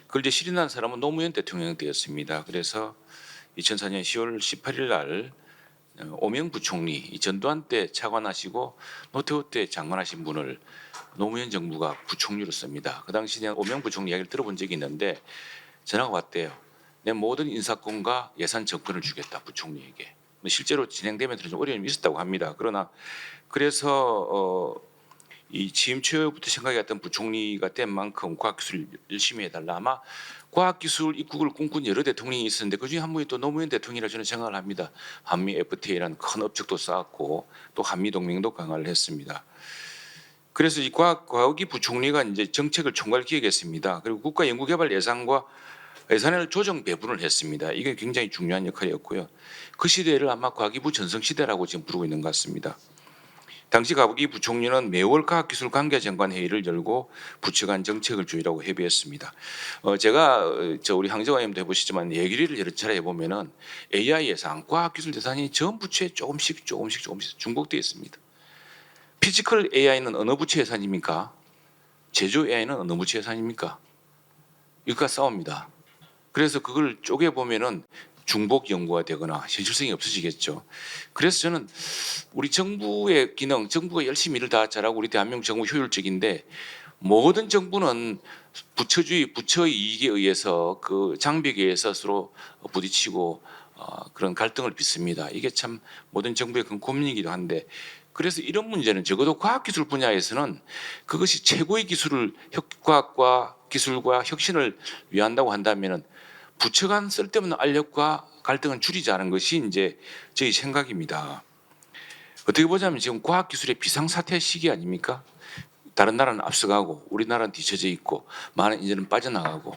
그걸 이제 실현한 사람은 노무현 대통령 때였습니다. 그래서 2004년 10월 18일 날 오명 부총리 이 전두환 때 차관하시고 노태우 때 장관하신 분을 노무현 정부가 부총리로 씁니다. 그 당시에 오명 부총리 이야기를 들어본 적이 있는데 전화가 왔대요. 내 모든 인사권과 예산 정권을 주겠다 부총리에게. 실제로 진행되면서 좀 어려움이 있었다고 합니다. 그러나 그래서 이 취임 초부터 생각이 갔던 부총리가 된 만큼 과학기술 열심히 해달라. 아마 과학기술 입국을 꿈꾼 여러 대통령이 있었는데 그중에 한 분이 또 노무현 대통령이라 저는 생각을 합니다. 한미 FTA라는 큰 업적도 쌓았고 또 한미 동맹도 강화를 했습니다. 그래서 이 과학기 부총리가 이제 정책을 총괄 기획했습니다. 그리고 국가연구개발 예산을 조정 배분을 했습니다. 이게 굉장히 중요한 역할이었고요. 그 시대를 아마 과기부 전성시대라고 지금 부르고 있는 것 같습니다. 당시 과기부 부총리는 매월 과학기술 관계장관 회의를 열고 부처 간 정책을 조율하고 협의했습니다. 제가 우리 항정화님도 해보시지만 얘기를 여러 차례 해보면은 AI 예산, 과학기술 예산이 전 부처에 조금씩 중복되어 있습니다. 피지컬 AI는 어느 부처 예산입니까? 제조 AI는 어느 부처 예산입니까? 이것과 싸웁니다. 그래서 그걸 쪼개 보면은 중복 연구가 되거나 현실성이 없어지겠죠. 그래서 저는 우리 정부의 기능, 정부가 열심히 일을 다 잘하고 우리 대한민국 정부 효율적인데 모든 정부는 부처주의, 부처의 이익에 의해서 그 장벽에 의해서 서로 부딪히고 그런 갈등을 빚습니다. 이게 참 모든 정부의 큰 고민이기도 한데 그래서 이런 문제는 적어도 과학기술 분야에서는 그것이 최고의 과학과 기술과 혁신을 위한다고 한다면은 부처 간 쓸데없는 알력과 갈등은 줄이자는 것이 이제 저희 생각입니다. 어떻게 보자면 지금 과학기술의 비상사태 시기 아닙니까? 다른 나라는 앞서가고 우리나라는 뒤처져 있고 많은 인재는 빠져나가고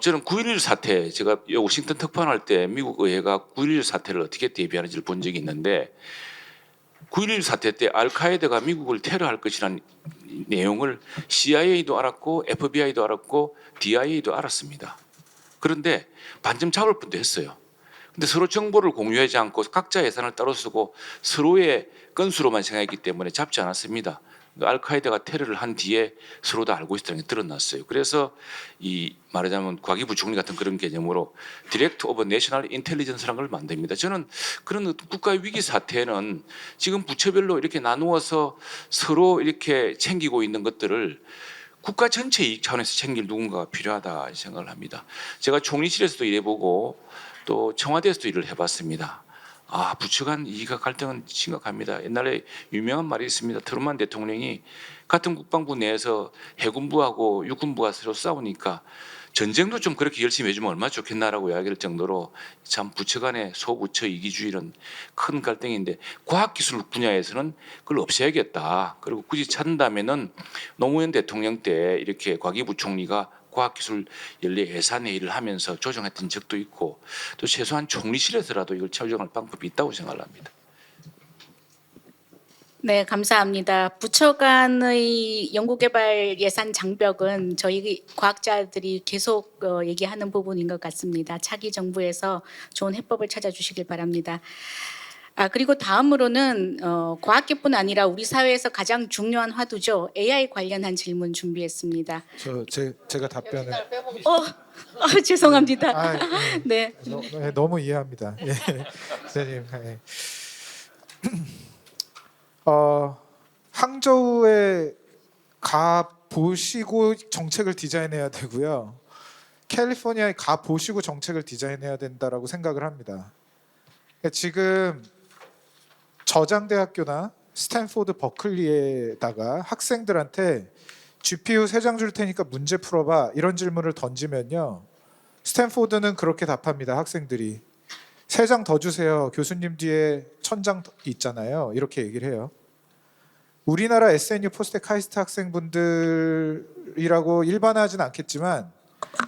저는 9.11 사태 제가 워싱턴 특파원할 때 미국 의회가 9.11 사태를 어떻게 대비하는지를 본 적이 있는데 9.11 사태 때 알카에다가 미국을 테러할 것이라는 내용을 CIA도 알았고 FBI도 알았고 DIA도 알았습니다. 그런데 반쯤 잡을 뻔도 했어요. 근데 서로 정보를 공유하지 않고 각자 예산을 따로 쓰고 서로의 건수로만 생각했기 때문에 잡지 않았습니다. 알카에다가 테러를 한 뒤에 서로 다 알고 있다는 게 드러났어요. 그래서 이 말하자면 과기부 총리 같은 그런 개념으로 디렉터 오브 내셔널 인텔리전스라는 걸 만듭니다. 저는 그런 어떤 국가의 위기 사태에는 지금 부처별로 이렇게 나누어서 서로 이렇게 챙기고 있는 것들을 국가 전체 이익 차원에서 챙길 누군가가 필요하다 생각을 합니다. 제가 총리실에서도 일해보고 또 청와대에서도 일을 해봤습니다. 부처 간 이익과 갈등은 심각합니다. 옛날에 유명한 말이 있습니다. 트루만 대통령이 같은 국방부 내에서 해군부하고 육군부가 서로 싸우니까 전쟁도 좀 그렇게 열심히 해주면 얼마나 좋겠나라고 이야기할 정도로 참 부처 간의 소부처 이기주의는 큰 갈등인데 과학기술 분야에서는 그걸 없애야겠다. 그리고 굳이 찾는다면은 노무현 대통령 때 이렇게 과기부 총리가 과학기술 연례 예산회의를 하면서 조정했던 적도 있고 또 최소한 총리실에서라도 이걸 조정할 방법이 있다고 생각을 합니다. 네, 감사합니다. 부처 간의 연구개발 예산 장벽은 저희 과학자들이 계속 얘기하는 부분인 것 같습니다. 차기 정부에서 좋은 해법을 찾아주시길 바랍니다. 그리고 다음으로는 과학계뿐 아니라 우리 사회에서 가장 중요한 화두죠. AI 관련한 질문 준비했습니다. 제가 답변을 죄송합니다. 네. 네. 너무 이해합니다. 예. 선생님. 예. 항저우에 가 보시고 정책을 디자인해야 되고요. 캘리포니아에 가 보시고 정책을 디자인해야 된다라고 생각을 합니다. 지금 저장대학교나 스탠포드 버클리에다가 학생들한테 GPU 3장 줄 테니까 문제 풀어봐 이런 질문을 던지면요. 스탠포드는 그렇게 답합니다. 학생들이 3장 더 주세요. 교수님 뒤에 1000장 있잖아요. 이렇게 얘기를 해요. 우리나라 SNU 포스텍 카이스트 학생분들이라고 일반화하진 않겠지만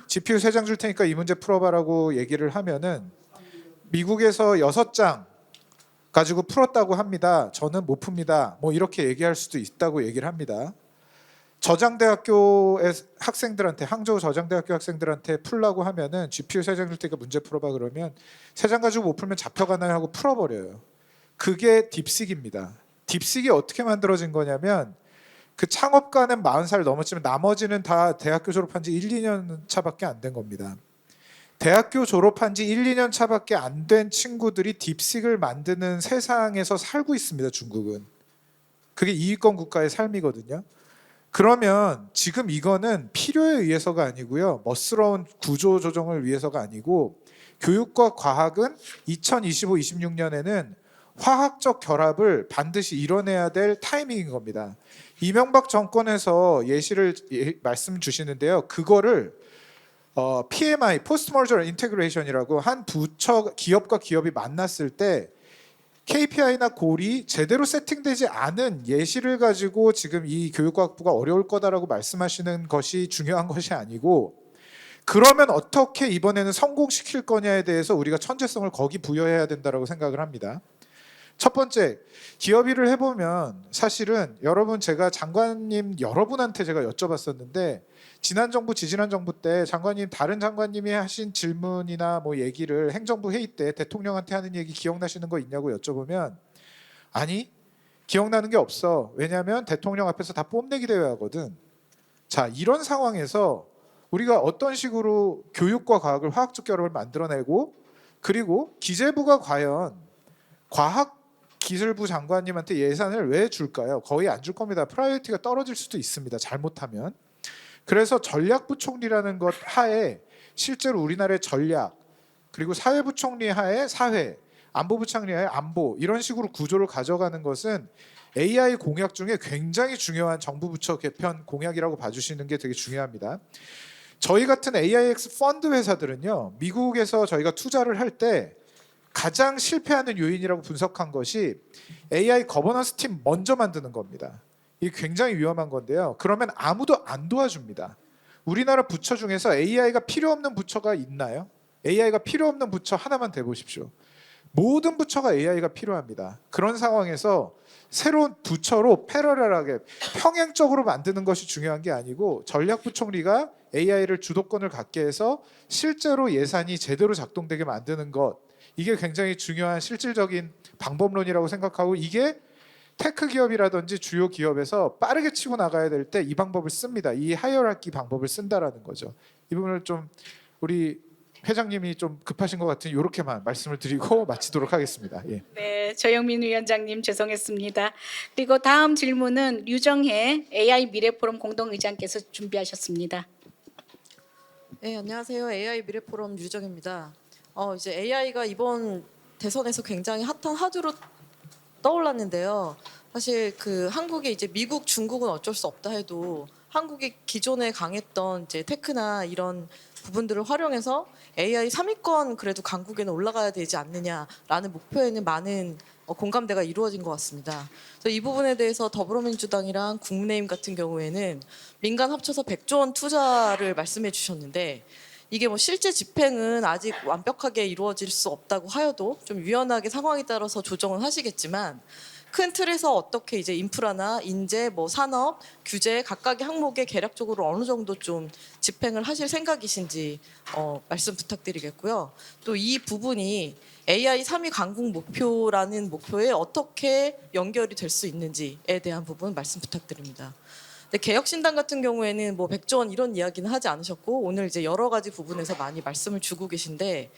GPU 3장 줄 테니까 이 문제 풀어봐라고 얘기를 하면은 미국에서 6장 가지고 풀었다고 합니다. 저는 못 풉니다. 뭐 이렇게 얘기할 수도 있다고 얘기를 합니다. 저장대학교의 학생들한테 항저우 저장대학교 학생들한테 풀라고 하면은 GPU 3장 줄 테니까 문제 풀어봐 그러면 3장 가지고 못 풀면 잡혀가나요 하고 풀어버려요. 그게 딥식입니다. 딥식이 어떻게 만들어진 거냐면 그 창업가는 40살 넘었지만 나머지는 다 대학교 졸업한 지 1, 2년 차밖에 안 된 겁니다. 대학교 졸업한 지 1, 2년 차밖에 안 된 친구들이 딥식을 만드는 세상에서 살고 있습니다. 중국은. 그게 이익권 국가의 삶이거든요. 그러면 지금 이거는 필요에 의해서가 아니고요. 멋스러운 구조 조정을 위해서가 아니고 교육과 과학은 2025-26년에는 화학적 결합을 반드시 이뤄내야 될 타이밍인 겁니다. 이명박 정권에서 말씀 주시는데요. 그거를 PMI, Post Merger Integration이라고 한 부처 기업과 기업이 만났을 때 KPI나 골이 제대로 세팅되지 않은 예시를 가지고 지금 이 교육과학부가 어려울 거다라고 말씀하시는 것이 중요한 것이 아니고 그러면 어떻게 이번에는 성공시킬 거냐에 대해서 우리가 천재성을 거기 부여해야 된다라고 생각을 합니다. 첫 번째, 기업 일을 해보면 사실은 여러분 제가 장관님 여러분한테 제가 여쭤봤었는데 지난 정부, 지지난 정부 때 장관님 다른 장관님이 하신 질문이나 뭐 얘기를 행정부 회의 때 대통령한테 하는 얘기 기억나시는 거 있냐고 여쭤보면 아니 기억나는 게 없어. 왜냐하면 대통령 앞에서 다 뽐내기 대회 하거든. 자 이런 상황에서 우리가 어떤 식으로 교육과 과학을 화학적 결합을 만들어내고 그리고 기재부가 과연 과학기술부 장관님한테 예산을 왜 줄까요? 거의 안 줄 겁니다. 프라이어티가 떨어질 수도 있습니다. 잘못하면. 그래서 전략부총리라는 것 하에 실제로 우리나라의 전략 그리고 사회부총리 하에 사회, 안보부총리 하에 안보 이런 식으로 구조를 가져가는 것은 AI 공약 중에 굉장히 중요한 정부 부처 개편 공약이라고 봐주시는 게 되게 중요합니다. 저희 같은 AIX 펀드 회사들은요. 미국에서 저희가 투자를 할 때 가장 실패하는 요인이라고 분석한 것이 AI 거버넌스 팀 먼저 만드는 겁니다. 이게 굉장히 위험한 건데요. 그러면 아무도 안 도와줍니다. 우리나라 부처 중에서 AI가 필요 없는 부처가 있나요? AI가 필요 없는 부처 하나만 대보십시오. 모든 부처가 AI가 필요합니다. 그런 상황에서 새로운 부처로 패러렐하게 평행적으로 만드는 것이 중요한 게 아니고 전략부총리가 AI를 주도권을 갖게 해서 실제로 예산이 제대로 작동되게 만드는 것, 이게 굉장히 중요한 실질적인 방법론이라고 생각하고, 이게 테크 기업이라든지 주요 기업에서 빠르게 치고 나가야 될 때 이 방법을 씁니다. 이 하이어라키 방법을 쓴다라는 거죠. 이 부분을 좀 우리 회장님이 좀 급하신 것 같으니 이렇게만 말씀을 드리고 마치도록 하겠습니다. 예. 네, 조영민 위원장님 죄송했습니다. 그리고 다음 질문은 류정혜 AI 미래포럼 공동의장께서 준비하셨습니다. 네, 안녕하세요. AI 미래포럼 유정입니다. 이제 AI가 이번 대선에서 굉장히 핫한 화두로 떠올랐는데요. 사실 그 한국이 이제 미국, 중국은 어쩔 수 없다 해도 한국이 기존에 강했던 이제 테크나 이런 부분들을 활용해서 AI 3위권 그래도 강국에는 올라가야 되지 않느냐라는 목표에는 많은 공감대가 이루어진 것 같습니다. 그래서 이 부분에 대해서 더불어민주당이랑 국민의힘 같은 경우에는 민간 합쳐서 100조 원 투자를 말씀해 주셨는데, 이게 뭐 실제 집행은 아직 완벽하게 이루어질 수 없다고 하여도 좀 유연하게 상황에 따라서 조정을 하시겠지만, 큰 틀에서 어떻게 이제 인프라나 인재, 뭐 산업, 규제 각각의 항목에 개략적으로 어느 정도 좀 집행을 하실 생각이신지 말씀 부탁드리겠고요. 또 이 부분이 AI 3위 강국 목표라는 목표에 어떻게 연결이 될 수 있는지에 대한 부분 말씀 부탁드립니다. 근데 개혁신당 같은 경우에는 뭐 100조 원 이런 이야기는 하지 않으셨고, 오늘 이제 여러 가지 부분에서 많이 말씀을 주고 계신데,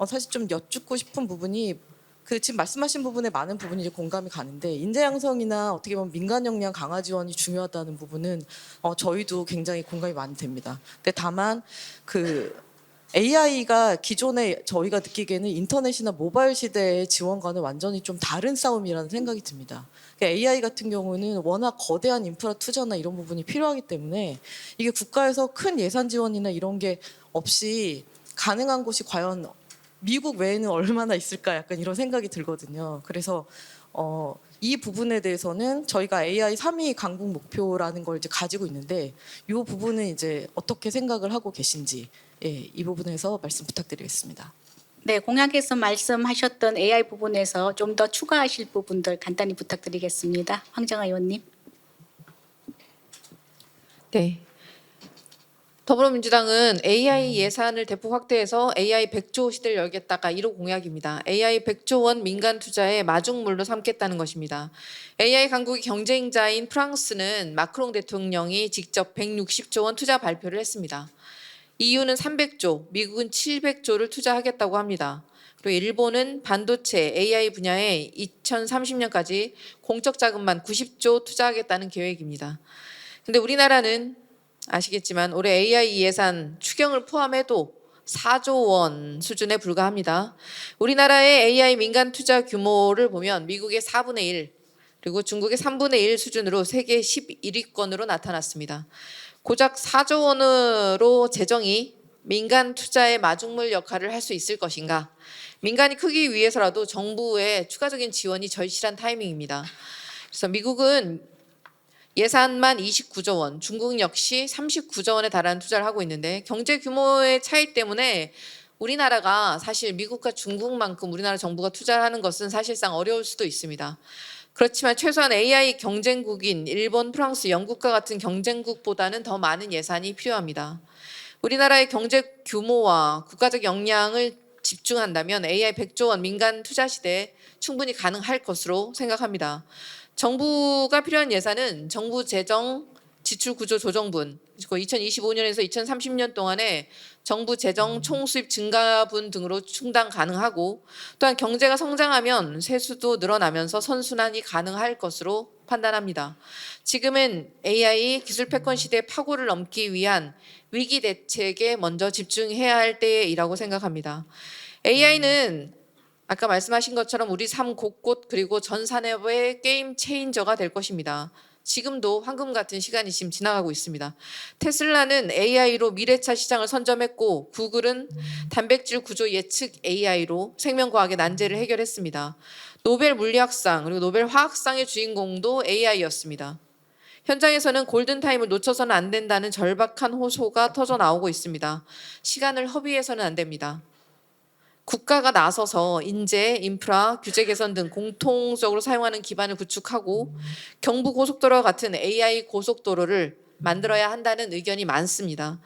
사실 좀 여쭙고 싶은 부분이 그 지금 말씀하신 부분에 많은 부분이 이제 공감이 가는데, 인재 양성이나 어떻게 보면 민간 역량 강화 지원이 중요하다는 부분은 저희도 굉장히 공감이 많이 됩니다. 근데 다만 그 AI가 기존에 저희가 느끼기에는 인터넷이나 모바일 시대의 지원과는 완전히 좀 다른 싸움이라는 생각이 듭니다. AI 같은 경우는 워낙 거대한 인프라 투자나 이런 부분이 필요하기 때문에 이게 국가에서 큰 예산 지원이나 이런 게 없이 가능한 곳이 과연 미국 외에는 얼마나 있을까, 약간 이런 생각이 들거든요. 그래서 이 부분에 대해서는 저희가 AI 3위 강국 목표라는 걸 이제 가지고 있는데, 이 부분은 이제 어떻게 생각을 하고 계신지, 예, 이 부분에서 말씀 부탁드리겠습니다. 네, 공약에서 말씀하셨던 AI 부분에서 좀 더 추가하실 부분들 간단히 부탁드리겠습니다. 황정아 의원님. 네. 더불어민주당은 AI 예산을 대폭 확대해서 AI 100조 시대를 열겠다가 1호 공약입니다. AI 100조 원 민간 투자의 마중물로 삼겠다는 것입니다. AI 강국의 경쟁자인 프랑스는 마크롱 대통령이 직접 160조 원 투자 발표를 했습니다. EU는 300조, 미국은 700조를 투자하겠다고 합니다. 그리고 일본은 반도체, AI 분야에 2030년까지 공적 자금만 90조 투자하겠다는 계획입니다. 근데 우리나라는 아시겠지만 올해 AI 예산 추경을 포함해도 4조 원 수준에 불과합니다. 우리나라의 AI 민간 투자 규모를 보면 미국의 4분의 1, 그리고 중국의 3분의 1 수준으로 세계 11위권으로 나타났습니다. 고작 4조 원으로 재정이 민간 투자의 마중물 역할을 할 수 있을 것인가? 민간이 크기 위해서라도 정부의 추가적인 지원이 절실한 타이밍입니다. 그래서 미국은 예산만 29조 원, 중국 역시 39조 원에 달하는 투자를 하고 있는데, 경제 규모의 차이 때문에 우리나라가 사실 미국과 중국만큼 우리나라 정부가 투자를 하는 것은 사실상 어려울 수도 있습니다. 그렇지만 최소한 AI 경쟁국인 일본, 프랑스, 영국과 같은 경쟁국보다는 더 많은 예산이 필요합니다. 우리나라의 경제 규모와 국가적 역량을 집중한다면 AI 100조 원 민간 투자 시대에 충분히 가능할 것으로 생각합니다. 정부가 필요한 예산은 정부 재정 지출 구조 조정분, 2025년에서 2030년 동안에 정부 재정 총수입 증가분 등으로 충당 가능하고, 또한 경제가 성장하면 세수도 늘어나면서 선순환이 가능할 것으로 판단합니다. 지금은 AI 기술 패권 시대의 파고를 넘기 위한 위기 대책에 먼저 집중해야 할 때이라고 생각합니다. AI는 아까 말씀하신 것처럼 우리 삶 곳곳 그리고 전 산업의 게임 체인저가 될 것입니다. 지금도 황금 같은 시간이 지금 지나가고 있습니다. 테슬라는 AI로 미래차 시장을 선점했고, 구글은 단백질 구조 예측 AI로 생명과학의 난제를 해결했습니다. 노벨 물리학상 그리고 노벨 화학상의 주인공도 AI였습니다. 현장에서는 골든타임을 놓쳐서는 안 된다는 절박한 호소가 터져 나오고 있습니다. 시간을 허비해서는 안 됩니다. 국가가 나서서 인재, 인프라, 규제 개선 등 공통적으로 사용하는 기반을 구축하고 경부 고속도로와 같은 AI 고속도로를 만들어야 한다는 의견이 많습니다.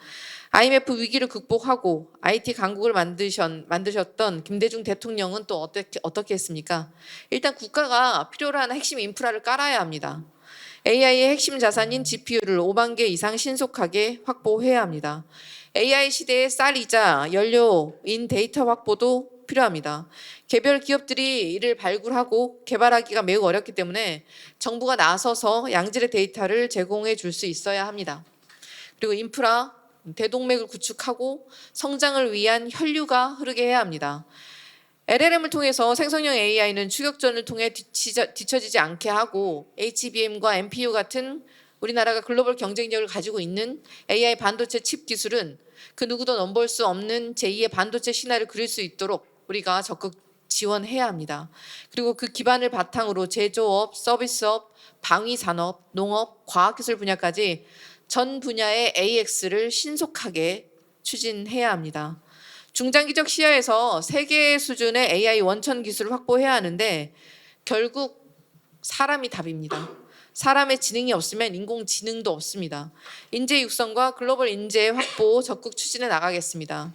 IMF 위기를 극복하고 IT 강국을 만드셨던 김대중 대통령은 또 어떻게 했습니까? 일단 국가가 필요로 하는 핵심 인프라를 깔아야 합니다. AI의 핵심 자산인 GPU를 5만 개 이상 신속하게 확보해야 합니다. AI 시대의 쌀이자 연료인 데이터 확보도 필요합니다. 개별 기업들이 이를 발굴하고 개발하기가 매우 어렵기 때문에 정부가 나서서 양질의 데이터를 제공해 줄 수 있어야 합니다. 그리고 인프라, 대동맥을 구축하고 성장을 위한 혈류가 흐르게 해야 합니다. LLM을 통해서 생성형 AI는 추격전을 통해 뒤처지지 않게 하고 HBM과 NPU 같은 우리나라가 글로벌 경쟁력을 가지고 있는 AI 반도체 칩 기술은 그 누구도 넘볼 수 없는 제2의 반도체 신화를 그릴 수 있도록 우리가 적극 지원해야 합니다. 그리고 그 기반을 바탕으로 제조업, 서비스업, 방위산업, 농업, 과학기술 분야까지 전 분야의 AX를 신속하게 추진해야 합니다. 중장기적 시야에서 세계 수준의 AI 원천 기술을 확보해야 하는데 결국 사람이 답입니다. 사람의 지능이 없으면 인공지능도 없습니다. 인재 육성과 글로벌 인재 확보 적극 추진해 나가겠습니다.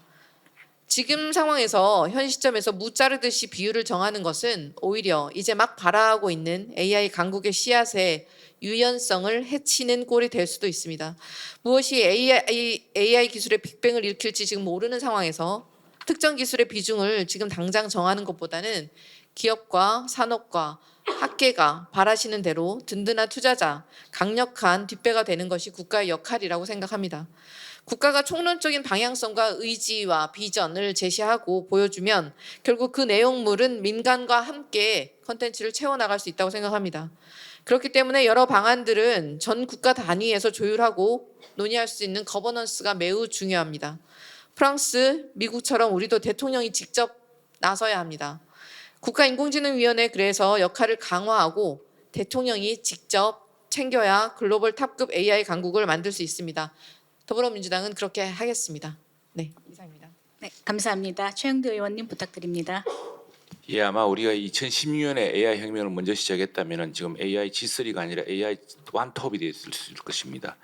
지금 상황에서 현 시점에서 무 자르듯이 비율을 정하는 것은 오히려 이제 막 발화하고 있는 AI 강국의 씨앗의 유연성을 해치는 꼴이 될 수도 있습니다. 무엇이 AI 기술의 빅뱅을 일으킬지 지금 모르는 상황에서 특정 기술의 비중을 지금 당장 정하는 것보다는 기업과 산업과 학계가 바라시는 대로 든든한 투자자, 강력한 뒷배가 되는 것이 국가의 역할이라고 생각합니다. 국가가 총론적인 방향성과 의지와 비전을 제시하고 보여주면 결국 그 내용물은 민간과 함께 컨텐츠를 채워나갈 수 있다고 생각합니다. 그렇기 때문에 여러 방안들은 전 국가 단위에서 조율하고 논의할 수 있는 거버넌스가 매우 중요합니다. 프랑스, 미국처럼 우리도 대통령이 직접 나서야 합니다. 국가인공지능위원회 그래서 역할을 강화하고 대통령이 직접 챙겨야 글로벌 탑급 AI 강국을 만들 수 있습니다. 더불어민주당은 그렇게 하겠습니다. 네, 이상입니다. 네, 감사합니다. 최영두 의원님 부탁드립니다. 예, 아마 우리가 2016년에 AI 혁명을 먼저 시작했다면 지금 AI G3가 아니라 AI 원톱이 됐을 것입니다.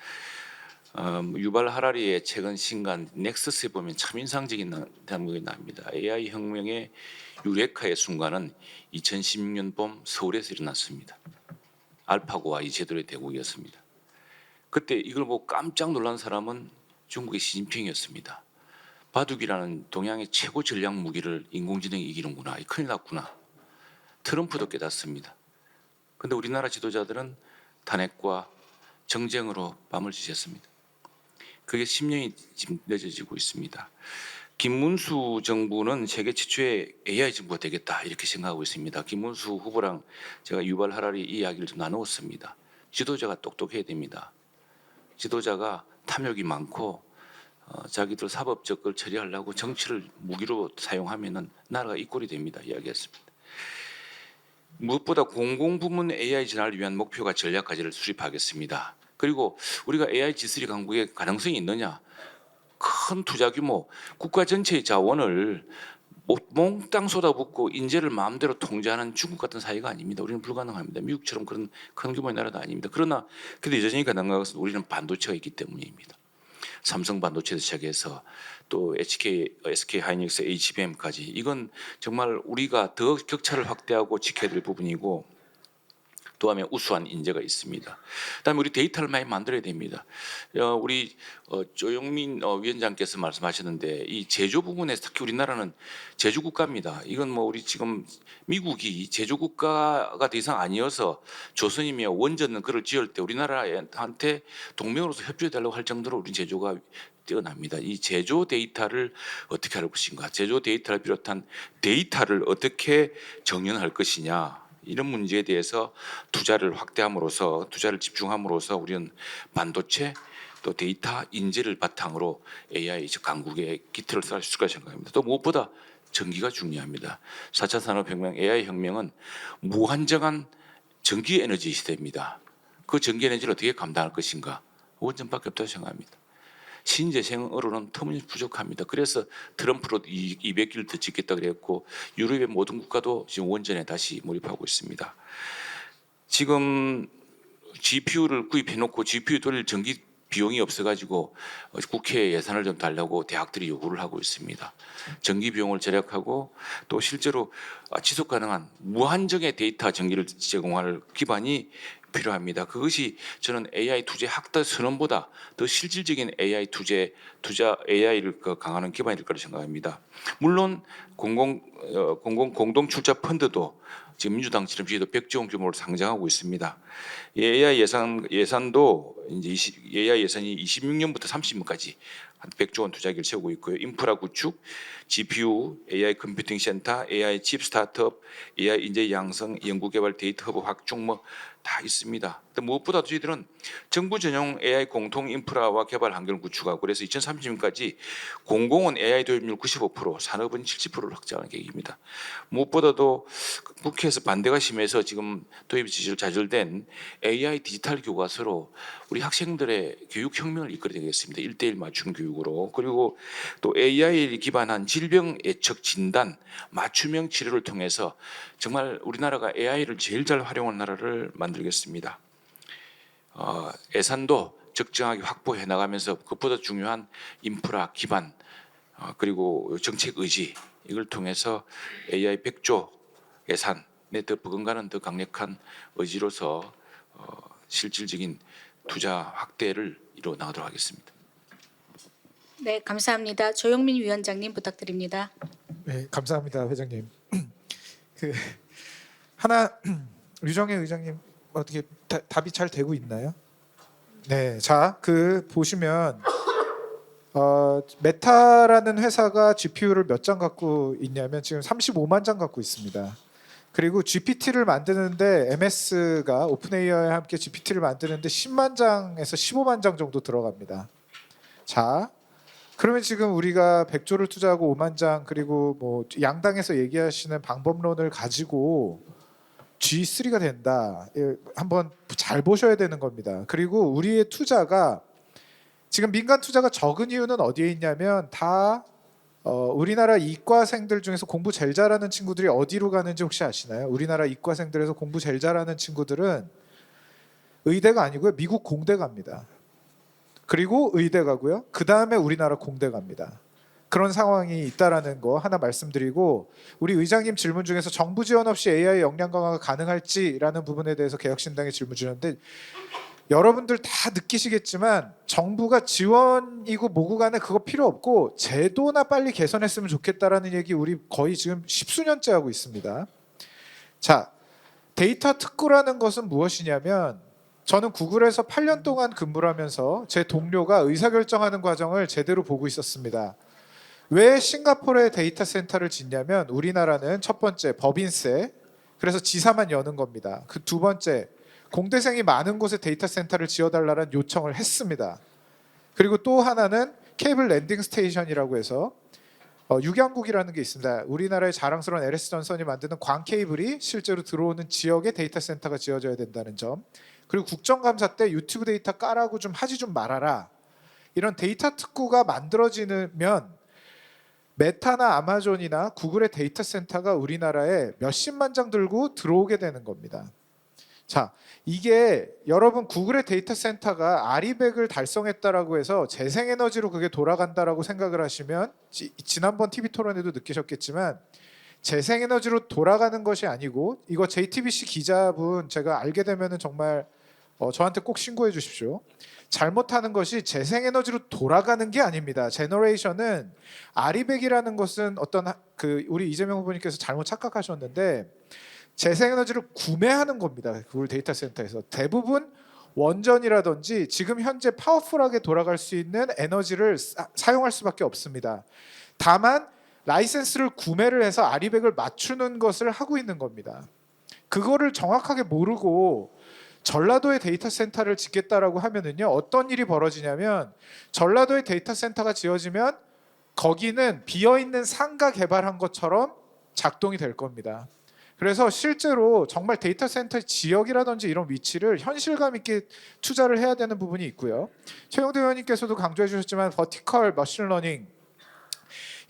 유발 하라리의 최근 신간 넥서스에 보면 참 인상적인 대목이 나옵니다. AI 혁명의 유레카의 순간은 2016년 봄 서울에서 일어났습니다. 알파고와 이 제도의 대국이었습니다. 그때 이걸 보고 깜짝 놀란 사람은 중국의 시진핑이었습니다. 바둑이라는 동양의 최고 전략 무기를 인공지능이 이기는구나. 큰일 났구나. 트럼프도 깨닫습니다. 그런데 우리나라 지도자들은 탄핵과 정쟁으로 밤을 지새습니다. 그게 10년이 지금 늦어지고 있습니다. 김문수 정부는 세계 최초의 AI 정부가 되겠다 이렇게 생각하고 있습니다. 김문수 후보랑 제가 유발 하라리 이야기를 좀 나누었습니다. 지도자가 똑똑해야 됩니다. 지도자가 탐욕이 많고 자기들 사법적 걸 처리하려고 정치를 무기로 사용하면은 나라가 이 꼴이 됩니다. 이야기했습니다. 무엇보다 공공부문 AI 진화를 위한 목표가 전략 과제를 수립하겠습니다. 그리고 우리가 AI G3 강국의 가능성이 있느냐? 큰 투자 규모, 국가 전체의 자원을 몽땅 쏟아붓고 인재를 마음대로 통제하는 중국 같은 사회가 아닙니다. 우리는 불가능합니다. 미국처럼 그런 큰 규모의 나라도 아닙니다. 그러나 근데 여전히 가능한 것은 우리는 반도체가 있기 때문입니다. 삼성 반도체에서 시작해서 또 SK 하이닉스, HBM까지 이건 정말 우리가 더 격차를 확대하고 지켜야 될 부분이고 또 하면 우수한 인재가 있습니다. 그다음에 우리 데이터를 많이 만들어야 됩니다. 우리 조영민 위원장께서 말씀하셨는데 이 제조 부분에서 특히 우리나라는 제조 국가입니다. 이건 뭐 우리 지금 미국이 제조 국가가 더 이상 아니어서 조선이며 원전은 그를 지을 때 우리나라한테 동맹으로서 협조해 달라고 할 정도로 우리 제조가 뛰어납니다. 이 제조 데이터를 어떻게 할 것인가, 제조 데이터를 비롯한 데이터를 어떻게 정연할 것이냐. 이런 문제에 대해서 투자를 확대함으로써 투자를 집중함으로써 우리는 반도체 또 데이터 인재를 바탕으로 AI 강국의 기틀을 쌓을 수 있을 생각합니다. 또 무엇보다 전기가 중요합니다. 4차 산업혁명 AI 혁명은 무한정한 전기 에너지 시대입니다. 그 전기 에너지를 어떻게 감당할 것인가 원전밖에 없다고 생각합니다. 신재생으로는 터무니없이 부족합니다. 그래서 트럼프로 200기를 더 짓겠다 그랬고 유럽의 모든 국가도 지금 원전에 다시 몰입하고 있습니다. 지금 GPU를 구입해놓고 GPU 돌릴 전기 비용이 없어가지고 국회에 예산을 좀 달라고 대학들이 요구를 하고 있습니다. 전기 비용을 절약하고 또 실제로 지속 가능한 무한정의 데이터 전기를 제공할 기반이 필요합니다. 그것이 저는 AI 투자 학대 선언보다 더 실질적인 AI 투자 AI를 강화하는 기반이 될 거라 생각합니다. 물론 공동 출자 펀드도 지금 민주당처럼 저희도 100조 원 규모로 상장하고 있습니다. AI 예산도 이제 AI 예산이 26년부터 30년까지 한 100조 원 투자기를 세우고 있고요. 인프라 구축, GPU, AI 컴퓨팅 센터, AI 칩 스타트업, AI 인재 양성, 연구개발 데이터 허브 확충 뭐 다 있습니다. 무엇보다 저희들은 정부 전용 AI 공통 인프라와 개발 환경을 구축하고 그래서 2030년까지 공공은 AI 도입률 95%, 산업은 70%를 확장하는 계획입니다. 무엇보다도 국회에서 반대가 심해서 지금 도입 지지로 좌절된 AI 디지털 교과서로 우리 학생들의 교육 혁명을 이끌어야 되겠습니다. 1:1 맞춤 교육으로. 그리고 또 AI에 기반한 질병 예측 진단, 맞춤형 치료를 통해서 정말 우리나라가 AI를 제일 잘 활용하는 나라를 만들겠습니다. 예산도 적정하게 확보해 나가면서 그것보다 중요한 인프라 기반 그리고 정책 의지 이걸 통해서 AI 100조 예산에 더 버금가는 더 강력한 의지로서 실질적인 투자 확대를 이루어 나가도록 하겠습니다. 네, 감사합니다. 조영민 위원장님 부탁드립니다. 네, 감사합니다, 회장님. 그 하나 류정혜 의장님 어떻게 답이 잘 되고 있나요? 네, 자, 그 보시면 메타라는 회사가 GPU를 몇 장 갖고 있냐면 지금 35만 장 갖고 있습니다. 그리고 GPT를 만드는데 MS가 오픈AI와 함께 GPT를 만드는데 10만 장에서 15만 장 정도 들어갑니다. 자, 그러면 지금 우리가 100조를 투자하고 5만 장 그리고 뭐 양당에서 얘기하시는 방법론을 가지고 G3가 된다. 한번 잘 보셔야 되는 겁니다. 그리고 우리의 투자가 지금 민간 투자가 적은 이유는 어디에 있냐면 다 우리나라 이과생들 중에서 공부 제일 잘하는 친구들이 어디로 가는지 혹시 아시나요? 우리나라 이과생들에서 공부 제일 잘하는 친구들은 의대가 아니고요. 미국 공대 갑니다. 그리고 의대 가고요. 그 다음에 우리나라 공대 갑니다. 그런 상황이 있다라는 거 하나 말씀드리고 우리 의장님 질문 중에서 정부 지원 없이 AI 역량 강화가 가능할지라는 부분에 대해서 개혁신당에 질문 주셨는데 여러분들 다 느끼시겠지만 정부가 지원이고 뭐고 간에 그거 필요 없고 제도나 빨리 개선했으면 좋겠다라는 얘기 우리 거의 지금 10수년째 하고 있습니다. 자, 데이터 특구라는 것은 무엇이냐면 저는 구글에서 8년 동안 근무를 하면서 제 동료가 의사결정하는 과정을 제대로 보고 있었습니다. 왜 싱가포르에 데이터 센터를 짓냐면 우리나라는 첫 번째 법인세, 그래서 지사만 여는 겁니다. 그 두 번째 공대생이 많은 곳에 데이터 센터를 지어달라는 요청을 했습니다. 그리고 또 하나는 케이블 랜딩 스테이션이라고 해서 육양국이라는 게 있습니다. 우리나라의 자랑스러운 LS 전선이 만드는 광 케이블이 실제로 들어오는 지역에 데이터 센터가 지어져야 된다는 점. 그리고 국정감사 때 유튜브 데이터 까라고 좀 하지 좀 말아라. 이런 데이터 특구가 만들어지면 메타나 아마존이나 구글의 데이터 센터가 우리나라에 몇십만 장 들고 들어오게 되는 겁니다. 자, 이게 여러분 구글의 데이터 센터가 아리백을 달성했다라고 해서 재생에너지로 그게 돌아간다라고 생각을 하시면 지난번 TV 토론에도 느끼셨겠지만 재생에너지로 돌아가는 것이 아니고 이거 JTBC 기자분 제가 알게 되면은 정말 저한테 꼭 신고해 주십시오. 잘못하는 것이 재생에너지로 돌아가는 게 아닙니다. 제너레이션은 아리백이라는 것은 어떤 우리 이재명 후보님께서 잘못 착각하셨는데 재생에너지를 구매하는 겁니다. 구글 데이터 센터에서 대부분 원전이라든지 지금 현재 파워풀하게 돌아갈 수 있는 에너지를 사용할 수밖에 없습니다. 다만 라이센스를 구매를 해서 아리백을 맞추는 것을 하고 있는 겁니다. 그거를 정확하게 모르고 전라도에 데이터 센터를 짓겠다라고 하면은요 어떤 일이 벌어지냐면 전라도에 데이터 센터가 지어지면 거기는 비어 있는 상가 개발한 것처럼 작동이 될 겁니다. 그래서 실제로 정말 데이터 센터 지역이라든지 이런 위치를 현실감 있게 투자를 해야 되는 부분이 있고요. 최영도 의원님께서도 강조해 주셨지만 버티컬 머신러닝,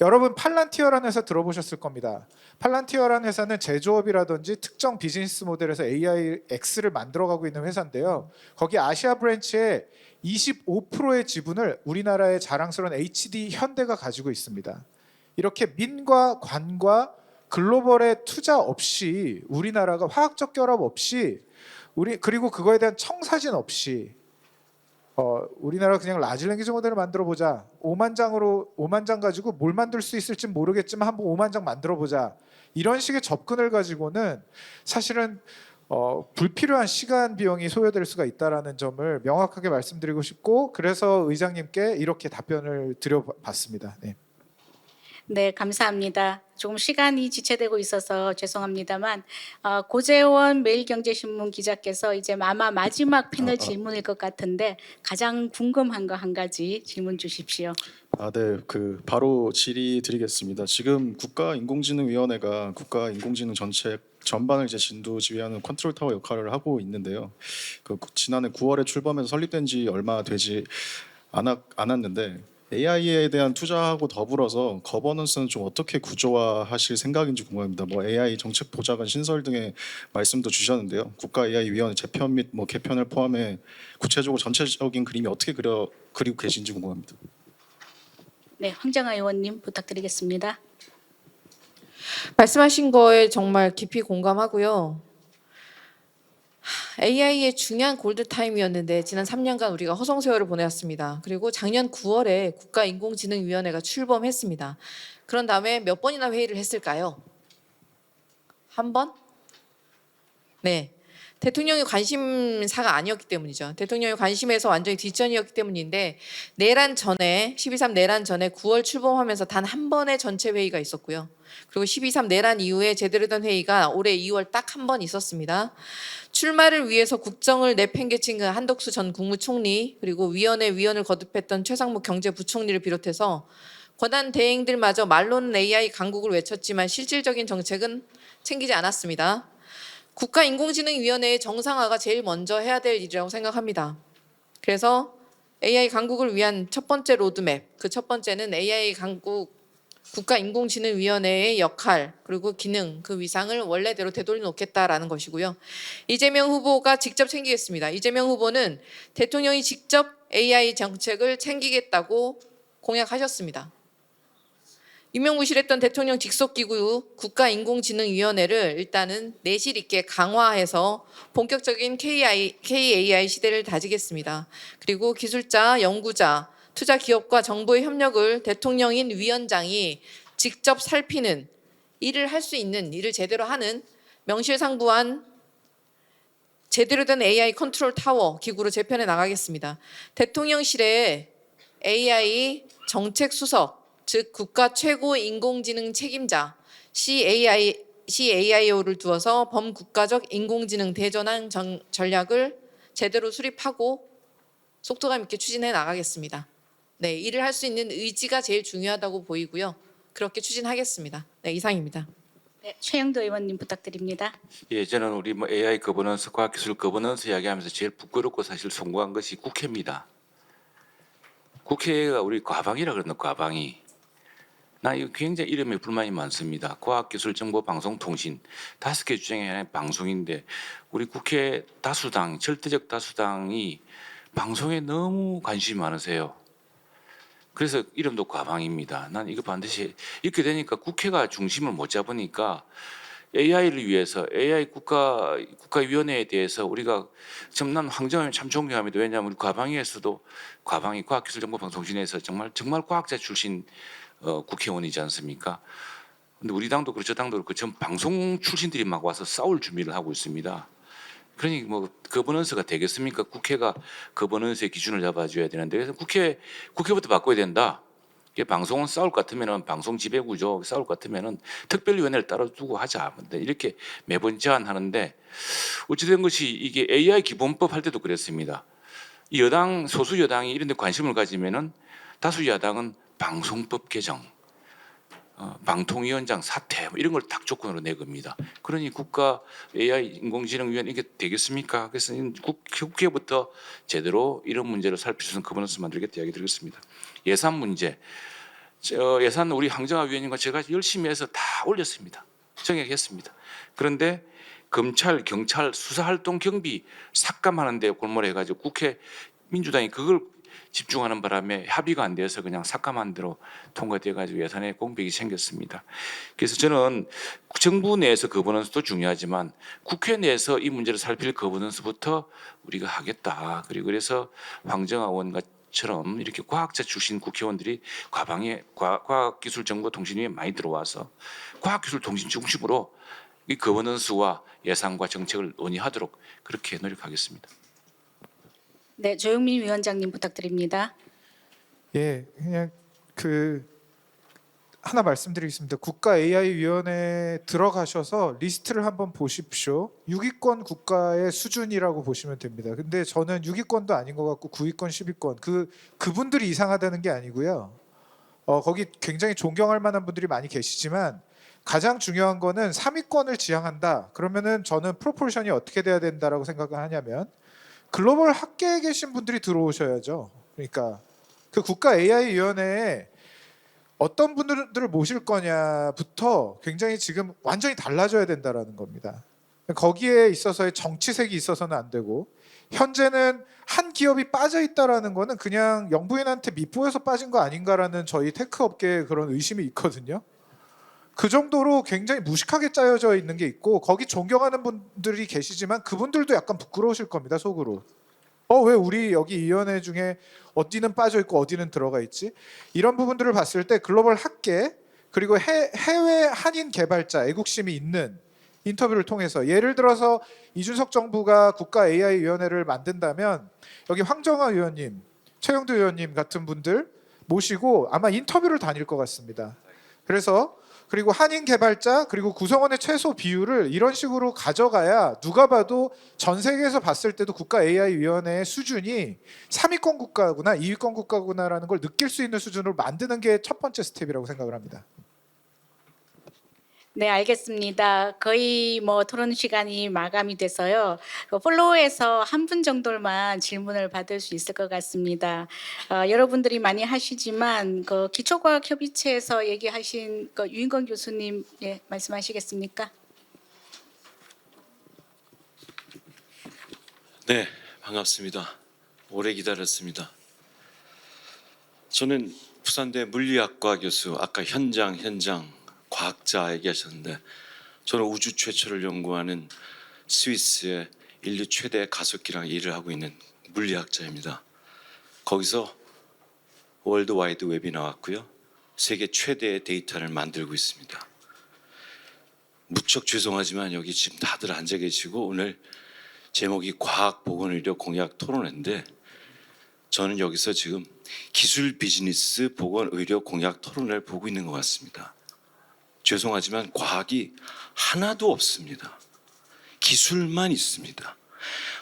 여러분 팔란티어라는 회사 들어보셨을 겁니다. 팔란티어라는 회사는 제조업이라든지 특정 비즈니스 모델에서 AIX를 만들어가고 있는 회사인데요. 거기 아시아 브랜치의 25%의 지분을 우리나라의 자랑스러운 HD 현대가 가지고 있습니다. 이렇게 민과 관과 글로벌의 투자 없이, 우리나라가 화학적 결합 없이, 그리고 그거에 대한 청사진 없이 우리나라 그냥 라지 랭귀지 모델을 만들어 보자. 5만 장 가지고 뭘 만들 수 있을지 모르겠지만 한번 5만 장 만들어 보자. 이런 식의 접근을 가지고는 사실은 불필요한 시간 비용이 소요될 수가 있다라는 점을 명확하게 말씀드리고 싶고, 그래서 의장님께 이렇게 답변을 드려봤습니다. 네. 네, 감사합니다. 조금 시간이 지체되고 있어서 죄송합니다만 고재원 매일경제신문 기자께서 이제 아마 마지막 패널 질문일 것 같은데 가장 궁금한 거 한 가지 질문 주십시오. 네, 바로 질의 드리겠습니다. 지금 국가인공지능위원회가 국가인공지능 정책 전반을 이제 진두 지휘하는 컨트롤 타워 역할을 하고 있는데요. 지난해 9월에 출범해서 설립된 지 얼마 되지 않았는데 AI에 대한 투자하고 더불어서 거버넌스는 좀 어떻게 구조화하실 생각인지 궁금합니다. AI 정책 보좌관 신설 등의 말씀도 주셨는데요. 국가 AI 위원회 재편 및 개편을 포함해 구체적으로 전체적인 그림이 어떻게 그리고 계신지 궁금합니다. 네, 황정아 의원님 부탁드리겠습니다. 말씀하신 거에 정말 깊이 공감하고요. AI의 중요한 골드타임이었는데 지난 3년간 우리가 허송세월을 보내왔습니다. 그리고 작년 9월에 국가인공지능위원회가 출범했습니다. 그런 다음에 몇 번이나 회의를 했을까요? 한 번? 네. 대통령의 관심사가 아니었기 때문이죠. 대통령의 관심에서 완전히 뒷전이었기 때문인데 12.3 내란 전에 9월 출범하면서 단 한 번의 전체 회의가 있었고요. 그리고 12.3 내란 이후에 제대로 된 회의가 올해 2월 딱 한 번 있었습니다. 출마를 위해서 국정을 내팽개친 그 한덕수 전 국무총리, 그리고 위원을 거듭했던 최상무 경제부총리를 비롯해서 권한 대행들마저 말로는 AI 강국을 외쳤지만 실질적인 정책은 챙기지 않았습니다. 국가인공지능위원회의 정상화가 제일 먼저 해야 될 일이라고 생각합니다. 그래서 AI 강국을 위한 첫 번째 로드맵, 그 첫 번째는 AI 강국 국가인공지능위원회의 역할, 그리고 기능, 그 위상을 원래대로 되돌려 놓겠다라는 것이고요. 이재명 후보가 직접 챙기겠습니다. 이재명 후보는 대통령이 직접 AI 정책을 챙기겠다고 공약하셨습니다. 유명무실했던 대통령 직속기구 국가인공지능위원회를 일단은 내실 있게 강화해서 본격적인 KAI 시대를 다지겠습니다. 그리고 기술자, 연구자, 투자 기업과 정부의 협력을 대통령인 위원장이 직접 살피는 일을 할 수 있는, 일을 제대로 하는 명실상부한 제대로 된 AI 컨트롤 타워 기구로 재편해 나가겠습니다. 대통령실에 AI 정책 수석, 즉 국가 최고 인공지능 책임자 CAIO를 두어서 범국가적 인공지능 대전환 전략을 제대로 수립하고 속도감 있게 추진해 나가겠습니다. 네, 일을 할 수 있는 의지가 제일 중요하다고 보이고요. 그렇게 추진하겠습니다. 네, 이상입니다. 네, 최영도 의원님 부탁드립니다. 예, 저는 우리 AI 거버넌스, 과학기술 거버넌스 이야기하면서 제일 부끄럽고 사실 송구한 것이 국회입니다. 국회가 우리 과방이라 그러는 과방이. 나 이거 굉장히 이름에 불만이 많습니다. 과학기술정보방송통신 5개 주장에 하나의 방송인데 우리 국회 다수당, 절대적 다수당이 방송에 너무 관심이 많으세요. 그래서 이름도 과방입니다. 난 이거 반드시 이렇게 되니까 국회가 중심을 못 잡으니까 AI를 위해서 AI 국가위원회에 대해서 우리가 참 난 황정하면 참 존경합니다. 왜냐하면 우리 과방위에서도 과방위 과학기술정보방송통신에서 정말 과학자 출신 국회의원이지 않습니까? 근데 우리 당도 그렇고 저 당도 그렇고 전 방송 출신들이 막 와서 싸울 준비를 하고 있습니다. 그러니 거버넌스가 되겠습니까? 국회가 거버넌스의 기준을 잡아줘야 되는데 그래서 국회부터 바꿔야 된다. 방송은 싸울 것 같으면은 방송 지배구조 싸울 것 같으면은 특별위원회를 따로 두고 하자. 이렇게 매번 제안하는데 어찌된 것이 이게 AI 기본법 할 때도 그랬습니다. 이 여당 소수 여당이 이런 데 관심을 가지면은 다수 야당은 방송법 개정, 방통위원장 사퇴 뭐 이런 걸 딱 조건으로 내겁니다. 그러니 국가 AI 인공지능위원 이게 되겠습니까? 그래서 국회부터 제대로 이런 문제를 살필 수 있는 거버넌스 만들겠다 이야기 드리겠습니다. 예산 문제. 예산 우리 황정화 위원님과 제가 열심히 해서 다 올렸습니다. 정액했습니다. 그런데 검찰, 경찰 수사활동 경비 삭감하는 데 골몰해가지고 국회 민주당이 그걸 집중하는 바람에 합의가 안 돼서 그냥 삭감한 대로 통과돼가지고 예산에 공백이 생겼습니다. 그래서 저는 정부 내에서 거버넌스도 중요하지만 국회 내에서 이 문제를 살필 거버넌스부터 우리가 하겠다. 그리고 그래서 황정화 의원처럼 이렇게 과학자 출신 국회의원들이 과방에 과학기술정보통신위에 많이 들어와서 과학기술통신 중심으로 이 거버넌스와 예산과 정책을 논의하도록 그렇게 노력하겠습니다. 네, 조영민 위원장님 부탁드립니다. 예, 그냥 하나 말씀드리겠습니다. 국가 AI 위원회에 들어가셔서 리스트를 한번 보십시오. 6위권 국가의 수준이라고 보시면 됩니다. 근데 저는 6위권도 아닌 것 같고 9위권, 10위권 그분들이 이상하다는 게 아니고요. 거기 굉장히 존경할 만한 분들이 많이 계시지만 가장 중요한 거는 3위권을 지향한다. 그러면은 저는 프로포션이 어떻게 돼야 된다라고 생각을 하냐면 글로벌 학계에 계신 분들이 들어오셔야죠. 그러니까 그 국가 AI 위원회에 어떤 분들을 모실 거냐부터 굉장히 지금 완전히 달라져야 된다라는 겁니다. 거기에 있어서의 정치색이 있어서는 안 되고 현재는 한 기업이 빠져 있다라는 거는 그냥 영부인한테 밑보여서 빠진 거 아닌가라는 저희 테크 업계에 그런 의심이 있거든요. 그 정도로 굉장히 무식하게 짜여져 있는 게 있고 거기 존경하는 분들이 계시지만 그분들도 약간 부끄러우실 겁니다, 속으로. 왜 우리 여기 위원회 중에 어디는 빠져 있고 어디는 들어가 있지? 이런 부분들을 봤을 때 글로벌 학계 그리고 해외 한인 개발자 애국심이 있는 인터뷰를 통해서 예를 들어서 이준석 정부가 국가 AI 위원회를 만든다면 여기 황정화 의원님, 최영두 의원님 같은 분들 모시고 아마 인터뷰를 다닐 것 같습니다. 그리고 한인 개발자 그리고 구성원의 최소 비율을 이런 식으로 가져가야 누가 봐도 전 세계에서 봤을 때도 국가 AI 위원회의 수준이 3위권 국가구나 2위권 국가구나라는 걸 느낄 수 있는 수준으로 만드는 게 첫 번째 스텝이라고 생각을 합니다. 네, 알겠습니다. 거의 토론 시간이 마감이 돼서요. 팔로우에서 한 분 정도만 질문을 받을 수 있을 것 같습니다. 여러분들이 많이 하시지만 기초과학협의체에서 얘기하신 유인권 교수님 말씀하시겠습니까? 네, 반갑습니다. 오래 기다렸습니다. 저는 부산대 물리학과 교수, 아까 현장 과학자 얘기하셨는데 저는 우주 최초를 연구하는 스위스의 인류 최대 가속기랑 일을 하고 있는 물리학자입니다. 거기서 월드 와이드 웹이 나왔고요. 세계 최대의 데이터를 만들고 있습니다. 무척 죄송하지만 여기 지금 다들 앉아 계시고 오늘 제목이 과학보건의료 공약 토론회인데 저는 여기서 지금 기술 비즈니스 보건의료 공약 토론회를 보고 있는 것 같습니다. 죄송하지만 과학이 하나도 없습니다. 기술만 있습니다.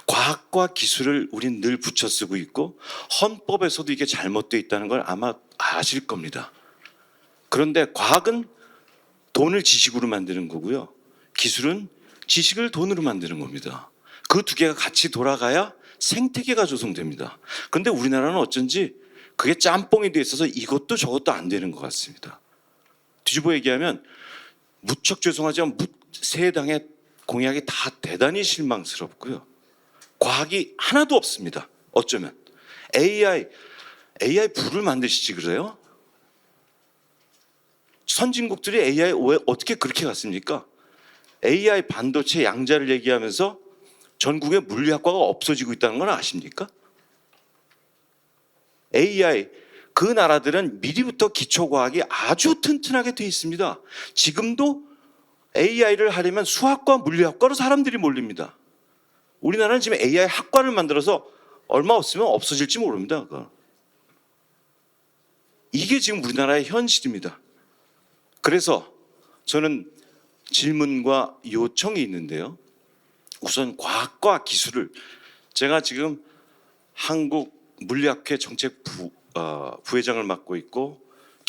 과학과 기술을 우린 늘 붙여 쓰고 있고 헌법에서도 이게 잘못되어 있다는 걸 아마 아실 겁니다. 그런데 과학은 돈을 지식으로 만드는 거고요. 기술은 지식을 돈으로 만드는 겁니다. 그 두 개가 같이 돌아가야 생태계가 조성됩니다. 그런데 우리나라는 어쩐지 그게 짬뽕이 돼 있어서 이것도 저것도 안 되는 것 같습니다. 뒤집어 얘기하면 무척 죄송하지만 세 당의 공약이 다 대단히 실망스럽고요. 과학이 하나도 없습니다. 어쩌면 AI 불을 만드시지 그래요? 선진국들이 AI 왜 어떻게 그렇게 갔습니까? AI 반도체 양자를 얘기하면서 전국에 물리학과가 없어지고 있다는 건 아십니까? AI 그 나라들은 미리부터 기초과학이 아주 튼튼하게 돼 있습니다. 지금도 AI를 하려면 수학과 물리학과로 사람들이 몰립니다. 우리나라는 지금 AI 학과를 만들어서 얼마 없으면 없어질지 모릅니다. 이게 지금 우리나라의 현실입니다. 그래서 저는 질문과 요청이 있는데요. 우선 과학과 기술을 제가 지금 한국 물리학회 정책 부회장을 맡고 있고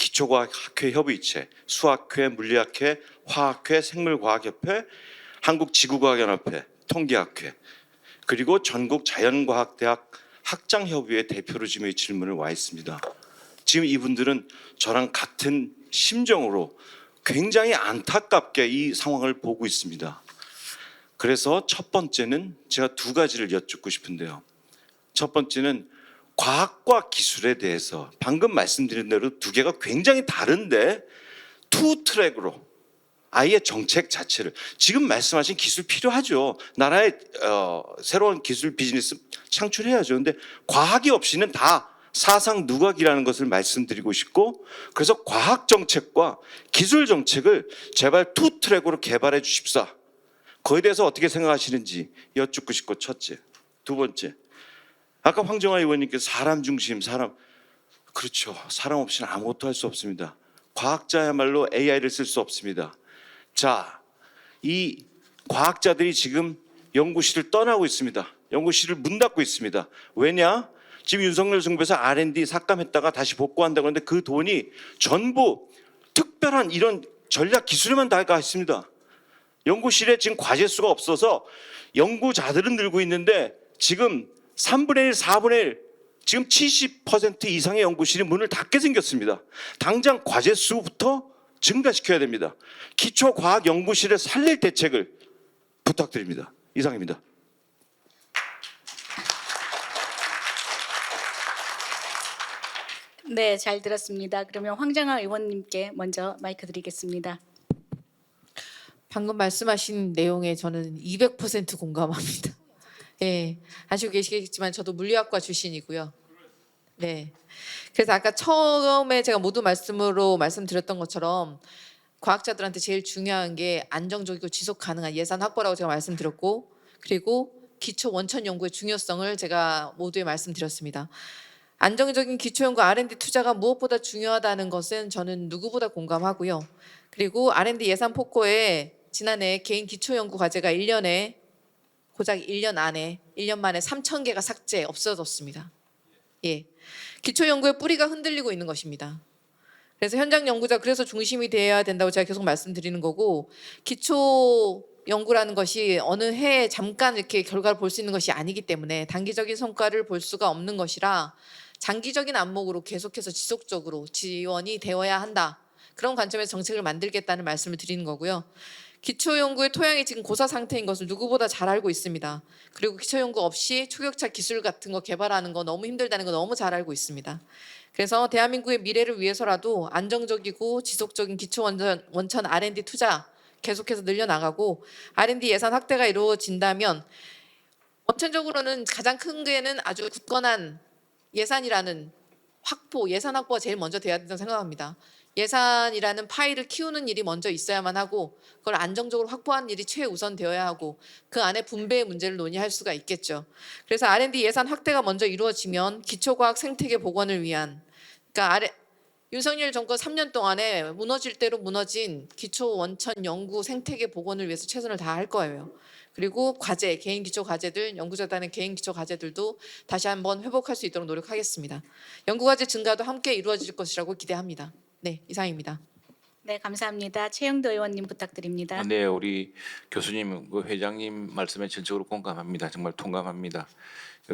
기초과학학회 협의체, 수학회, 물리학회, 화학회, 생물과학협회, 한국지구과학연합회, 통계학회, 그리고 전국 자연과학대학 학장협의회 대표로 지금 이 질문을 와 있습니다. 지금 이분들은 저랑 같은 심정으로 굉장히 안타깝게 이 상황을 보고 있습니다. 그래서 첫 번째는 제가 두 가지를 여쭙고 싶은데요. 첫 번째는 과학과 기술에 대해서 방금 말씀드린 대로 두 개가 굉장히 다른데 투 트랙으로 아예 정책 자체를, 지금 말씀하신 기술 필요하죠. 나라에 새로운 기술 비즈니스 창출해야죠. 근데 과학이 없이는 다 사상 누각이라는 것을 말씀드리고 싶고, 그래서 과학 정책과 기술 정책을 제발 투 트랙으로 개발해 주십사. 그에 대해서 어떻게 생각하시는지 여쭙고 싶고, 첫째. 두 번째, 아까 황정화 의원님께서 사람 중심, 그렇죠. 사람 없이는 아무것도 할 수 없습니다. 과학자야말로 AI를 쓸 수 없습니다. 자, 이 과학자들이 지금 연구실을 떠나고 있습니다. 연구실을 문 닫고 있습니다. 왜냐? 지금 윤석열 정부에서 R&D 삭감했다가 다시 복구한다고 하는데 그 돈이 전부 특별한 이런 전략 기술에만 다 가 있습니다. 연구실에 지금 과제 수가 없어서 연구자들은 늘고 있는데 지금 3분의 1, 4분의 1, 지금 70% 이상의 연구실이 문을 닫게 생겼습니다. 당장 과제 수부터 증가시켜야 됩니다. 기초과학연구실을 살릴 대책을 부탁드립니다. 이상입니다. 네, 잘 들었습니다. 그러면 황정화 의원님께 먼저 마이크 드리겠습니다. 방금 말씀하신 내용에 저는 200% 공감합니다. 예, 아시고 계시겠지만 저도 물리학과 출신이고요. 네, 그래서 아까 처음에 제가 모두 말씀드렸던 것처럼 과학자들한테 제일 중요한 게 안정적이고 지속 가능한 예산 확보라고 제가 말씀드렸고, 그리고 기초 원천 연구의 중요성을 제가 모두에 말씀드렸습니다. 안정적인 기초 연구 R&D 투자가 무엇보다 중요하다는 것은 저는 누구보다 공감하고요. 그리고 R&D 예산 폭거에 지난해 개인 기초 연구 과제가 1년에 고작 1년 안에 1년 만에 3,000개가 없어졌습니다. 예, 기초 연구의 뿌리가 흔들리고 있는 것입니다. 그래서 현장 연구자, 그래서 중심이 되어야 된다고 제가 계속 말씀드리는 거고, 기초 연구라는 것이 어느 해에 잠깐 이렇게 결과를 볼 수 있는 것이 아니기 때문에 단기적인 성과를 볼 수가 없는 것이라 장기적인 안목으로 계속해서 지속적으로 지원이 되어야 한다. 그런 관점에서 정책을 만들겠다는 말씀을 드리는 거고요. 기초연구의 토양이 지금 고사 상태인 것을 누구보다 잘 알고 있습니다. 그리고 기초연구 없이 초격차 기술 같은 거 개발하는 거 너무 힘들다는 거 너무 잘 알고 있습니다. 그래서 대한민국의 미래를 위해서라도 안정적이고 지속적인 기초 원천 R&D 투자 계속해서 늘려나가고, R&D 예산 확대가 이루어진다면 원천적으로는 가장 큰 게는 아주 굳건한 예산이라는 예산 확보가 제일 먼저 돼야 된다고 생각합니다. 예산이라는 파일을 키우는 일이 먼저 있어야만 하고, 그걸 안정적으로 확보하는 일이 최우선 되어야 하고, 그 안에 분배의 문제를 논의할 수가 있겠죠. 그래서 R&D 예산 확대가 먼저 이루어지면 기초과학 생태계 복원을 위한, 그러니까 윤석열 정권 3년 동안에 무너질 대로 무너진 기초 원천 연구 생태계 복원을 위해서 최선을 다할 거예요. 그리고 과제, 개인 기초 과제들, 연구자단의 개인 기초 과제들도 다시 한번 회복할 수 있도록 노력하겠습니다. 연구과제 증가도 함께 이루어질 것이라고 기대합니다. 네, 이상입니다. 네, 감사합니다. 최영도 의원님 부탁드립니다. 네, 우리 교수님, 회장님 말씀에 전적으로 공감합니다. 정말 통감합니다.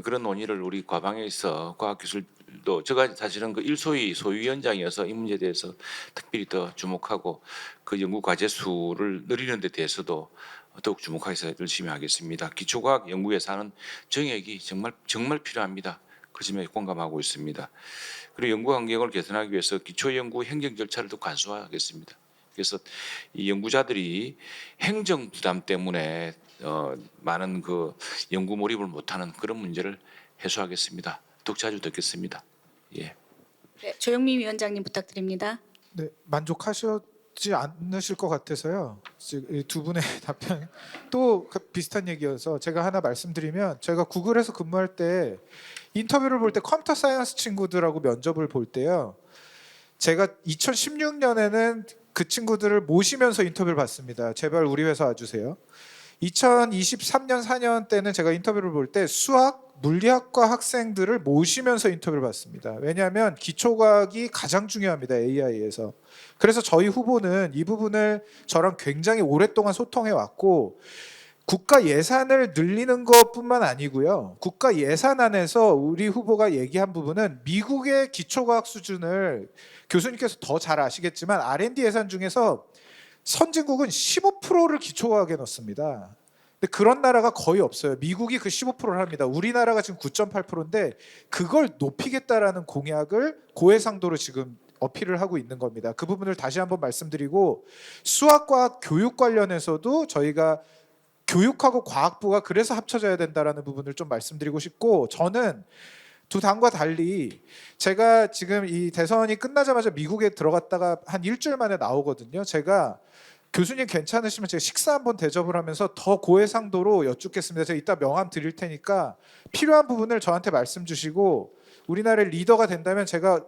그런 논의를 우리 과방에서 과학기술도, 제가 사실은 그 소위원장이어서 이 문제에 대해서 특별히 더 주목하고 그 연구 과제 수를 늘리는 데 대해서도 더욱 주목해서 열심히 하겠습니다. 기초과학 연구 예산은 정액이 정말 필요합니다. 그 점에 공감하고 있습니다. 그리고 연구 환경을 개선하기 위해서 기초 연구 행정 절차를 더 간소화하겠습니다. 그래서 이 연구자들이 행정 부담 때문에 많은 그 연구 몰입을 못하는 그런 문제를 해소하겠습니다. 더욱 자주 듣겠습니다. 예. 네, 조영민 위원장님 부탁드립니다. 네, 만족하셨지 않으실 것 같아서요. 지금 이두 분의 답변 또 비슷한 얘기여서 제가 하나 말씀드리면, 제가 구글에서 근무할 때 인터뷰를 볼 때 컴퓨터 사이언스 친구들하고 면접을 볼 때요, 제가 2016년에는 그 친구들을 모시면서 인터뷰를 받습니다. 제발 우리 회사 와주세요. 2023년 4년 때는 제가 인터뷰를 볼 때 수학, 물리학과 학생들을 모시면서 인터뷰를 받습니다. 왜냐하면 기초과학이 가장 중요합니다. AI에서. 그래서 저희 후보는 이 부분을 저랑 굉장히 오랫동안 소통해 왔고 국가 예산을 늘리는 것뿐만 아니고요. 국가 예산안에서 우리 후보가 얘기한 부분은 미국의 기초과학 수준을 교수님께서 더 잘 아시겠지만 R&D 예산 중에서 선진국은 15%를 기초과학에 넣습니다. 근데 그런 나라가 거의 없어요. 미국이 그 15%를 합니다. 우리나라가 지금 9.8%인데 그걸 높이겠다라는 공약을 고해상도로 지금 어필을 하고 있는 겁니다. 그 부분을 다시 한번 말씀드리고 수학과학 교육 관련해서도 저희가 교육하고 과학부가 그래서 합쳐져야 된다라는 부분을 좀 말씀드리고 싶고 저는 두 당과 달리 제가 지금 이 대선이 끝나자마자 미국에 들어갔다가 한 일주일 만에 나오거든요. 제가 교수님 괜찮으시면 제가 식사 한번 대접을 하면서 더 고해상도로 여쭙겠습니다. 제가 이따 명함 드릴 테니까 필요한 부분을 저한테 말씀 주시고 우리나라의 리더가 된다면 제가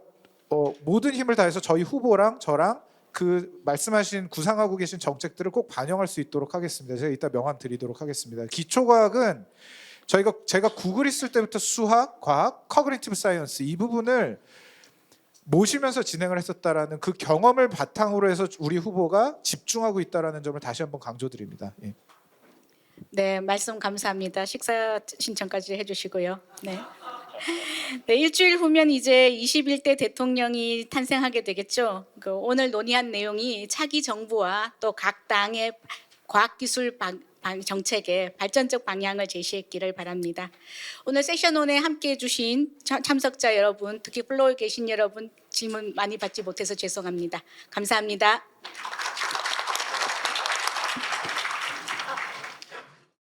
모든 힘을 다해서 저희 후보랑 저랑 그 말씀하신 구상하고 계신 정책들을 꼭 반영할 수 있도록 하겠습니다. 제가 이따 명함 드리도록 하겠습니다. 기초과학은 제가 구글 있을 때부터 수학, 과학, 커그니티브 사이언스 이 부분을 모시면서 진행을 했었다라는 그 경험을 바탕으로 해서 우리 후보가 집중하고 있다라는 점을 다시 한번 강조드립니다. 예. 네, 말씀 감사합니다. 식사 신청까지 해주시고요. 네. 네, 일주일 후면 이제 21대 대통령이 탄생하게 되겠죠. 오늘 논의한 내용이 차기 정부와 또 각 당의 과학기술 정책의 발전적 방향을 제시했기를 바랍니다. 오늘 세션 1에 함께해 주신 참석자 여러분, 특히 플로어에 계신 여러분 질문 많이 받지 못해서 죄송합니다. 감사합니다.